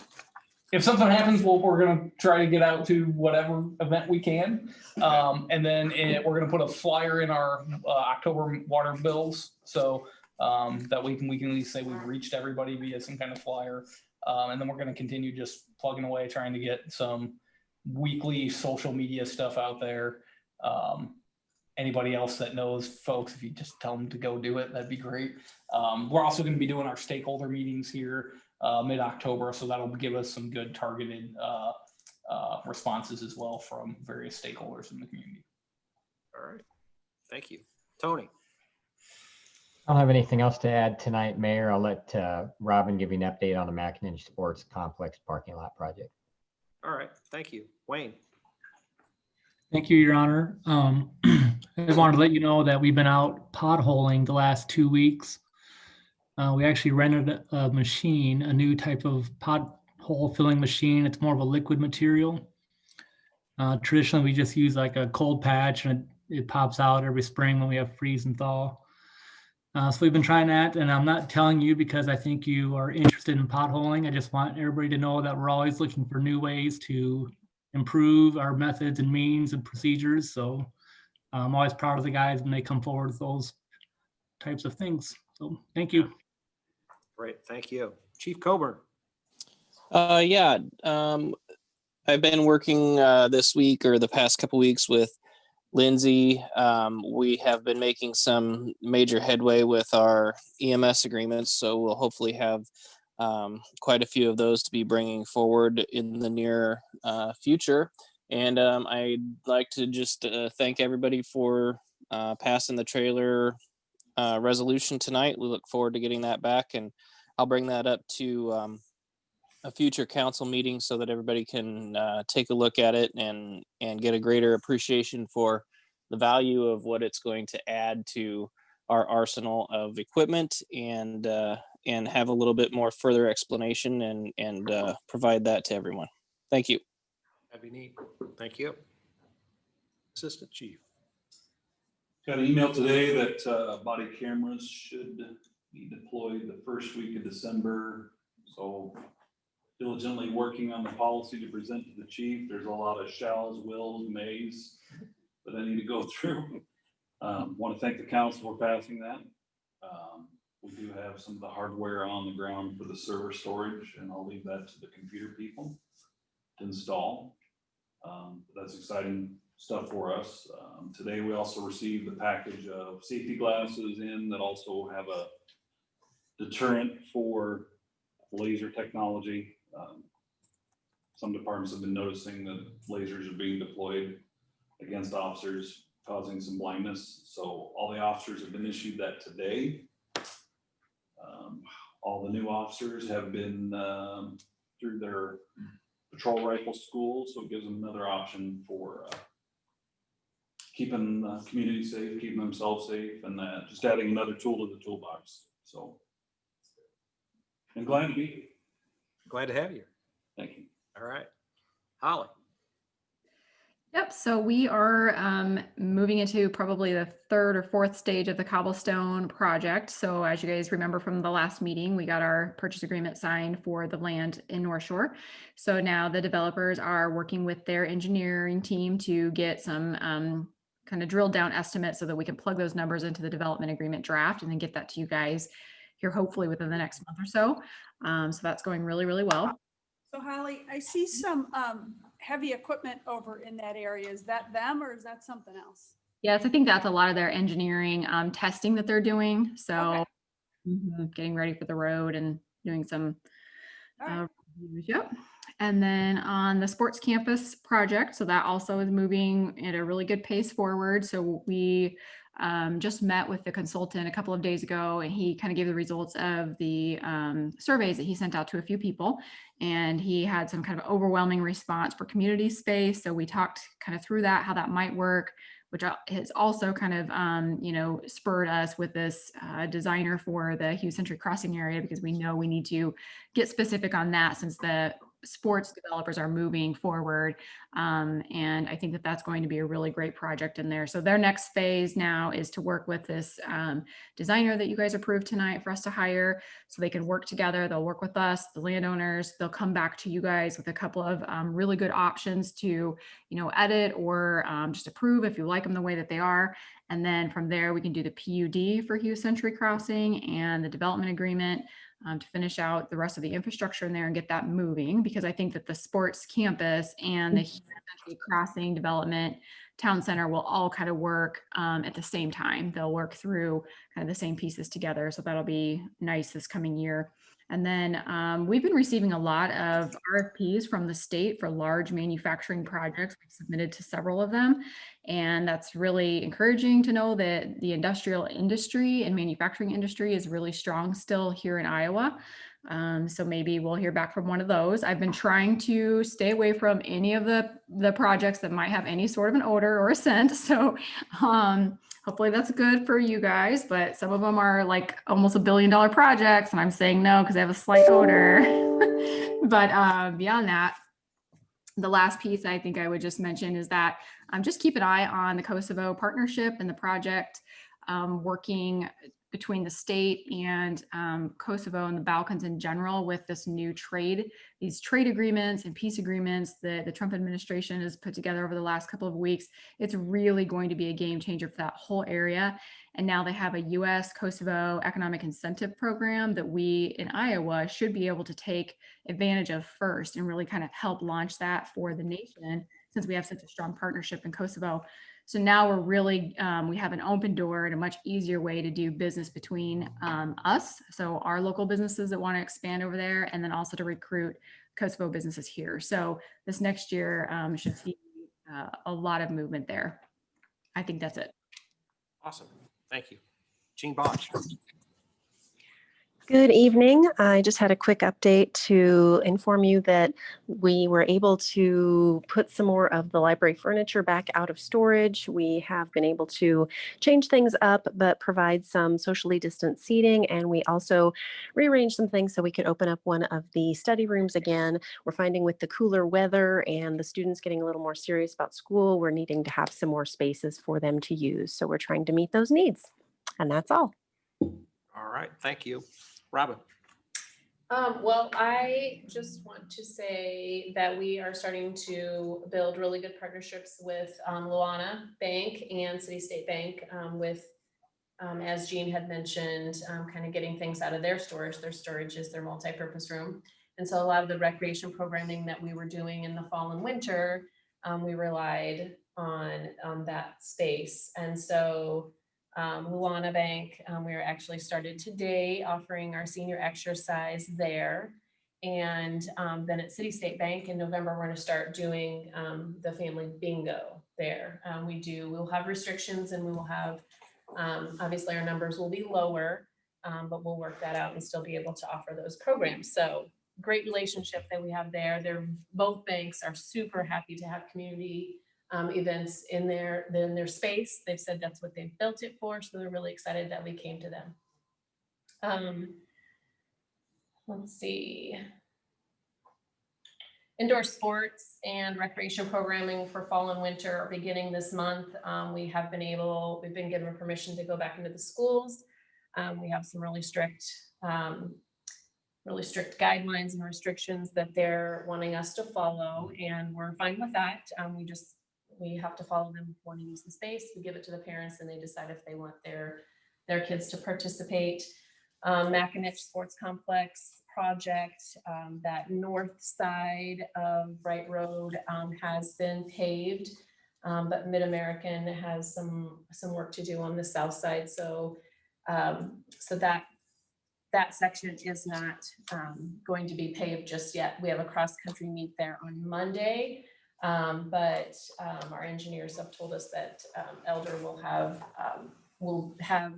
if something happens, we're gonna try to get out to whatever event we can. And then we're gonna put a flyer in our October water bills. So that we can at least say we've reached everybody via some kind of flyer. And then we're gonna continue just plugging away, trying to get some weekly social media stuff out there. Anybody else that knows folks, if you just tell them to go do it, that'd be great. We're also gonna be doing our stakeholder meetings here mid-October, so that'll give us some good targeted responses as well from various stakeholders in the community. All right, thank you. Tony? I don't have anything else to add tonight, Mayor. I'll let Robin give you an update on the McIntosh Sports Complex parking lot project. All right, thank you. Wayne? Thank you, Your Honor. I wanted to let you know that we've been out potholing the last 2 weeks. We actually rented a machine, a new type of pothole filling machine. It's more of a liquid material. Traditionally, we just use like a cold patch and it pops out every spring when we have freeze and thaw. So we've been trying that, and I'm not telling you because I think you are interested in potholing. I just want everybody to know that we're always looking for new ways to improve our methods and means and procedures. So I'm always proud of the guys when they come forward with those types of things. So thank you. Great, thank you. Chief Coburn? Yeah, I've been working this week or the past couple weeks with Lindsay. We have been making some major headway with our EMS agreements, so we'll hopefully have quite a few of those to be bringing forward in the near future. And I'd like to just thank everybody for passing the trailer resolution tonight. We look forward to getting that back, and I'll bring that up to a future council meeting so that everybody can take a look at it and get a greater appreciation for the value of what it's going to add to our arsenal of equipment, and have a little bit more further explanation and provide that to everyone. Thank you. That'd be neat. Thank you. Assistant Chief? Got an email today that body cameras should be deployed the first week of December. So diligently working on the policy to present to the chief. There's a lot of shalls, wills, mays that I need to go through. Want to thank the council for passing that. We do have some of the hardware on the ground for the server storage, and I'll leave that to the computer people to install. That's exciting stuff for us. Today we also received the package of safety glasses in that also have a deterrent for laser technology. Some departments have been noticing that lasers are being deployed against officers, causing some blindness. So all the officers have been issued that today. All the new officers have been through their patrol rifle school. So it gives them another option for keeping the community safe, keeping themselves safe, and just adding another tool to the toolbox. So I'm glad to be here. Glad to have you. Thank you. All right. Holly. Yep, so we are moving into probably the third or fourth stage of the cobblestone project. So as you guys remember from the last meeting, we got our purchase agreement signed for the land in North Shore. So now the developers are working with their engineering team to get some kind of drilled down estimates so that we can plug those numbers into the development agreement draft and then get that to you guys here hopefully within the next month or so. So that's going really, really well. So Holly, I see some heavy equipment over in that area. Is that them or is that something else? Yes, I think that's a lot of their engineering testing that they're doing. So getting ready for the road and doing some reviews. Yep. And then on the sports campus project, so that also is moving at a really good pace forward. So we just met with the consultant a couple of days ago, and he kind of gave the results of the surveys that he sent out to a few people, and he had some kind of overwhelming response for community space. So we talked kind of through that, how that might work, which has also kind of, spurred us with this designer for the Hughes Century Crossing area, because we know we need to get specific on that since the sports developers are moving forward. And I think that that's going to be a really great project in there. So their next phase now is to work with this designer that you guys approved tonight for us to hire, so they can work together. They'll work with us, the landowners. They'll come back to you guys with a couple of really good options to, edit or just approve if you like them the way that they are. And then from there, we can do the PUD for Hughes Century Crossing and the development agreement to finish out the rest of the infrastructure in there and get that moving, because I think that the sports campus and the Hughes Century Crossing development town center will all kind of work at the same time. They'll work through kind of the same pieces together. So that'll be nice this coming year. And then we've been receiving a lot of RFPs from the state for large manufacturing projects. We've submitted to several of them. And that's really encouraging to know that the industrial industry and manufacturing industry is really strong still here in Iowa. So maybe we'll hear back from one of those. I've been trying to stay away from any of the projects that might have any sort of an odor or a scent. So hopefully that's good for you guys, but some of them are like almost $1 billion projects, and I'm saying no because they have a slight odor. But beyond that, the last piece I think I would just mention is that just keep an eye on the Kosovo partnership and the project working between the state and Kosovo and the Balkans in general with this new these trade agreements and peace agreements that the Trump administration has put together over the last couple of weeks. It's really going to be a game changer for that whole area. And now they have a U.S. Kosovo economic incentive program that we in Iowa should be able to take advantage of first and really kind of help launch that for the nation, since we have such a strong partnership in Kosovo. So now we're really, we have an open door and a much easier way to do business between us, so our local businesses that want to expand over there, and then also to recruit Kosovo businesses here. So this next year should see a lot of movement there. I think that's it. Awesome. Thank you. Jean Bosch. Good evening. I just had a quick update to inform you that we were able to put some more of the library furniture back out of storage. We have been able to change things up, but provide some socially distant seating. And we also rearranged some things so we could open up one of the study rooms again. We're finding with the cooler weather and the students getting a little more serious about school, we're needing to have some more spaces for them to use. So we're trying to meet those needs. And that's all. All right. Thank you. Robin. Well, I just want to say that we are starting to build really good partnerships with Luana Bank and City State Bank with, as Jean had mentioned, kind of getting things out of their storage. Their storage is their multi-purpose room. And so a lot of the recreation programming that we were doing in the fall and winter, we relied on that space. And so Luana Bank, we are actually started today offering our senior exercise there. And then at City State Bank in November, we're going to start doing the family bingo there. We'll have restrictions, and we will have, obviously our numbers will be lower, but we'll work that out and still be able to offer those programs. So great relationship that we have there. Both banks are super happy to have community events in their space. They've said that's what they've built it for, so they're really excited that we came to them. Let's see. Indoor sports and recreation programming for fall and winter are beginning this month. We've been given permission to go back into the schools. We have some really strict guidelines and restrictions that they're wanting us to follow, and we're fine with that. We have to follow them before we use the space. We give it to the parents and they decide if they want their kids to participate. Mackinac Sports Complex project, that north side of Bright Road has been paved, but Mid-American has some work to do on the south side. So that section is not going to be paved just yet. We have a cross-country meet there on Monday, but our engineers have told us that Elder will have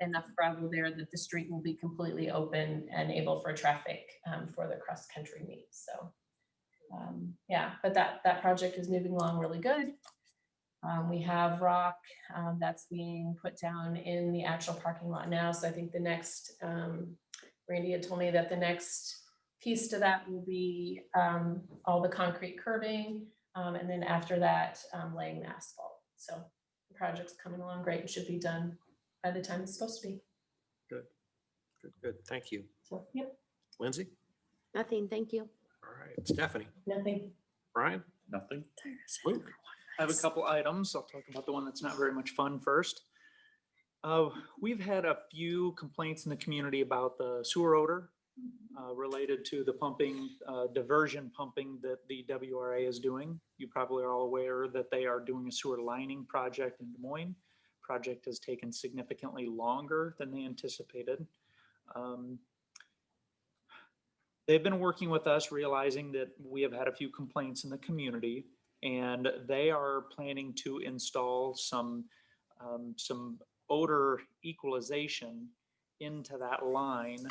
enough gravel there that the street will be completely open and able for traffic for the cross-country meet. So yeah, but that project is moving along really good. We have rock that's being put down in the actual parking lot now. So I think the next, Randy had told me that the next piece to that will be all the concrete curbing. And then after that, laying the asphalt. So the project's coming along great and should be done by the time it's supposed to be. Good, good, good. Thank you. So, yep. Lindsay? Nothing, thank you. All right. Stephanie? Nothing. Brian? Nothing. Luke? I have a couple items. I'll talk about the one that's not very much fun first. We've had a few complaints in the community about the sewer odor related to the pumping, diversion pumping that the WRA is doing. You probably are all aware that they are doing a sewer lining project in Des Moines. Project has taken significantly longer than they anticipated. They've been working with us, realizing that we have had a few complaints in the community, and they are planning to install some odor equalization into that line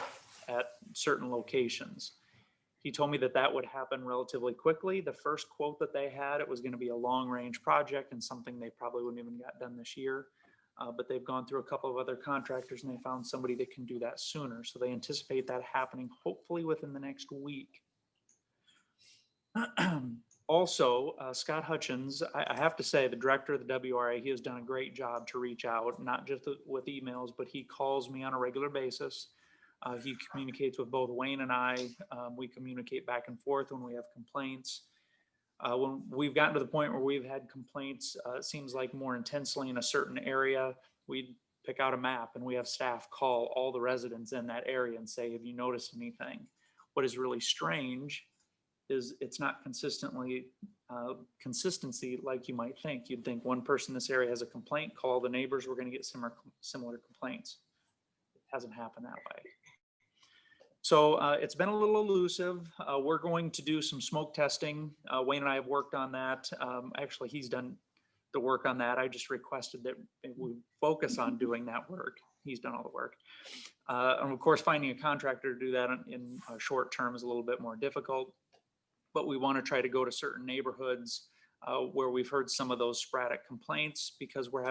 at certain locations. He told me that that would happen relatively quickly. The first quote that they had, it was going to be a long-range project and something they probably wouldn't even get done this year. But they've gone through a couple of other contractors and they found somebody that can do that sooner. So they anticipate that happening hopefully within the next week. Also, Scott Hutchins, I have to say, the director of the WRA, he has done a great job to reach out, not just with emails, but he calls me on a regular basis. He communicates with both Wayne and I. We communicate back and forth when we have complaints. When we've gotten to the point where we've had complaints, it seems like more intensely in a certain area, we pick out a map and we have staff call all the residents in that area and say, have you noticed anything? What is really strange is it's not consistency like you might think. You'd think one person in this area has a complaint, call the neighbors, we're going to get similar complaints. It hasn't happened that way. So it's been a little elusive. We're going to do some smoke testing. Wayne and I have worked on that. Actually, he's done the work on that. I just requested that we focus on doing that work. He's done all the work. And of course, finding a contractor to do that in a short term is a little bit more difficult. But we want to try to go to certain neighborhoods where we've heard some of those sporadic complaints, because we've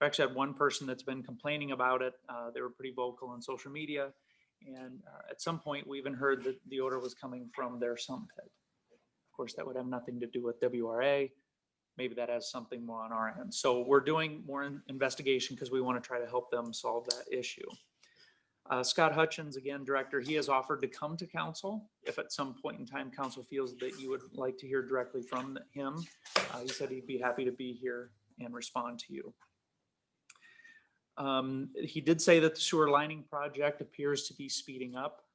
actually had one person that's been complaining about it. They were pretty vocal on social media. And at some point, we even heard that the odor was coming from their sump pit. Of course, that would have nothing to do with WRA. Maybe that has something more on our end. So we're doing more investigation because we want to try to help them solve that issue. Scott Hutchins, again, director, he has offered to come to council if at some point in time council feels that you would like to hear directly from him. He said he'd be happy to be here and respond to you. He did say that the sewer lining project appears to be speeding up.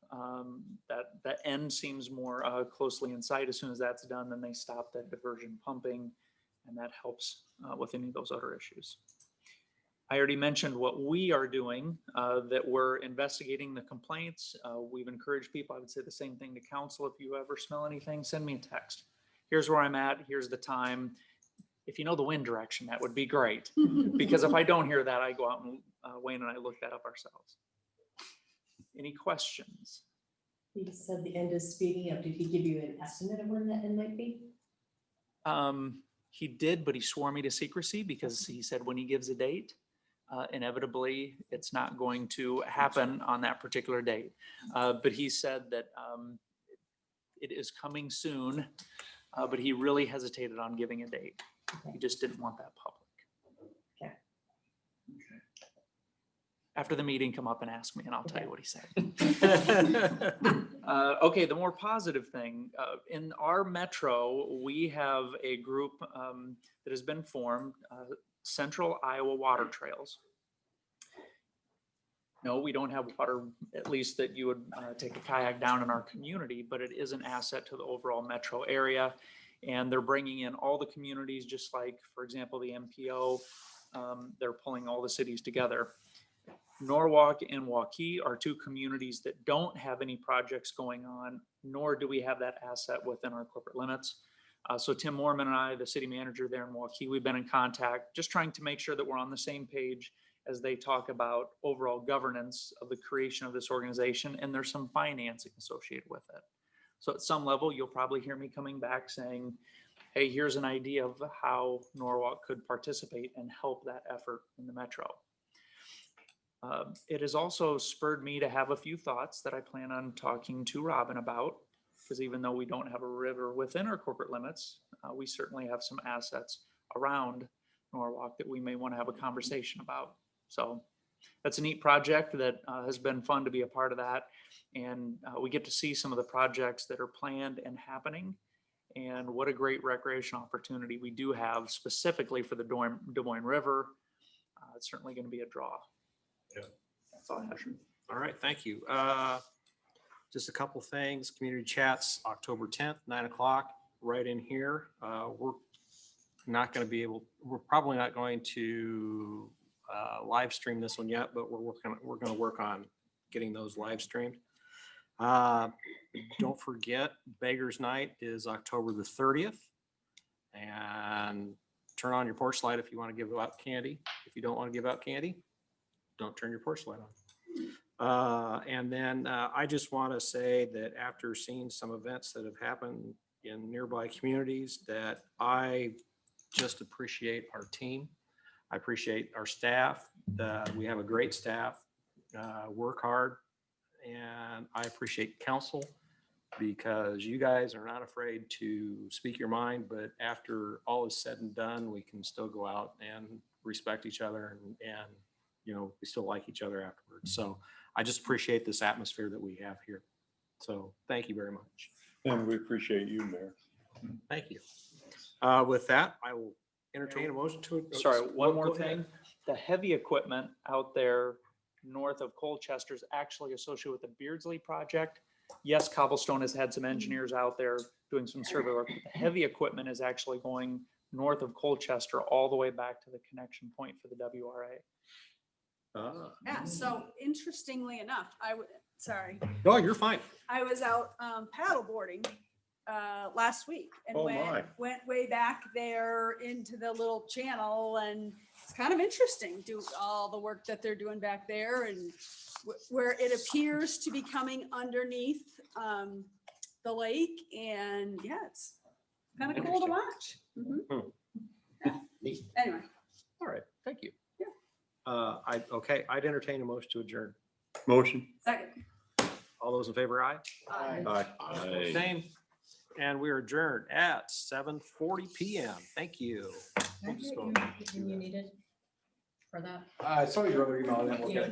That end seems more closely in sight. As soon as that's done, then they stop that diversion pumping, and that helps with any of those other issues. I already mentioned what we are doing, that we're investigating the complaints. We've encouraged people. I would say the same thing to council. If you ever smell anything, send me a text. Here's where I'm at. Here's the time. If you know the wind direction, that would be great. Because if I don't hear that, I go out and Wayne and I look that up ourselves. Any questions? He said the end is speeding up. Did he give you an estimate of when that end might be? He did, but he swore me to secrecy because he said when he gives a date, inevitably, it's not going to happen on that particular date. But he said that it is coming soon, but he really hesitated on giving a date. He just didn't want that public. Okay. After the meeting, come up and ask me and I'll tell you what he said. Okay, the more positive thing, in our metro, we have a group that has been formed, Central Iowa Water Trails. No, we don't have water, at least that you would take a kayak down in our community, but it is an asset to the overall metro area. And they're bringing in all the communities, just like, for example, the MPO, they're pulling all the cities together. Norwalk and Waukee are two communities that don't have any projects going on, nor do we have that asset within our corporate limits. So Tim Moorman and I, the city manager there in Waukee, we've been in contact, just trying to make sure that we're on the same page as they talk about overall governance of the creation of this organization, and there's some financing associated with it. So at some level, you'll probably hear me coming back saying, hey, here's an idea of how Norwalk could participate and help that effort in the metro. It has also spurred me to have a few thoughts that I plan on talking to Robin about, because even though we don't have a river within our corporate limits, we certainly have some assets around Norwalk that we may want to have a conversation about. So that's a neat project that has been fun to be a part of that. And we get to see some of the projects that are planned and happening. And what a great recreation opportunity we do have specifically for the Des Moines River. It's certainly going to be a draw. Yeah. That's all I have. All right, thank you. Just a couple things, community chats, October 10th, 9 o'clock, right in here. We're probably not going to live stream this one yet, but we're going to work on getting those live streamed. Don't forget, Beggars Night is October the 30th. And turn on your porch light if you want to give out candy. If you don't want to give out candy, don't turn your porch light on. And then I just want to say that after seeing some events that have happened in nearby communities, that I just appreciate our team. I appreciate our staff. We have a great staff, work hard, and I appreciate council because you guys are not afraid to speak your mind, but after all is said and done, we can still go out and respect each other and we still like each other afterwards. So I just appreciate this atmosphere that we have here. So thank you very much. And we appreciate you, Mayor. Thank you. With that, I will entertain a motion to. Sorry, one more Go ahead. thing. The heavy equipment out there north of Colchester is actually associated with the Beardsley project. Yes, Cobblestone has had some engineers out there doing some survey work. The heavy equipment is actually going north of Colchester all the way back to the connection point for the WRA. Yeah, so interestingly enough, sorry, No, you're fine. I was out paddleboarding last week and Oh, my. went way back there into the little channel, and it's kind of interesting, do all the work that they're doing back there and where it appears to be coming underneath the lake, and yeah, it's kind of cool to watch. Mhm. Yeah. Anyway. All right, thank you. I'd entertain a motion to adjourn. Motion. Second. All those in favor, aye? Aye. Aye. Same. And we are adjourned at 7:40 PM. Thank you. You needed for that. I saw your other email. I didn't look at it.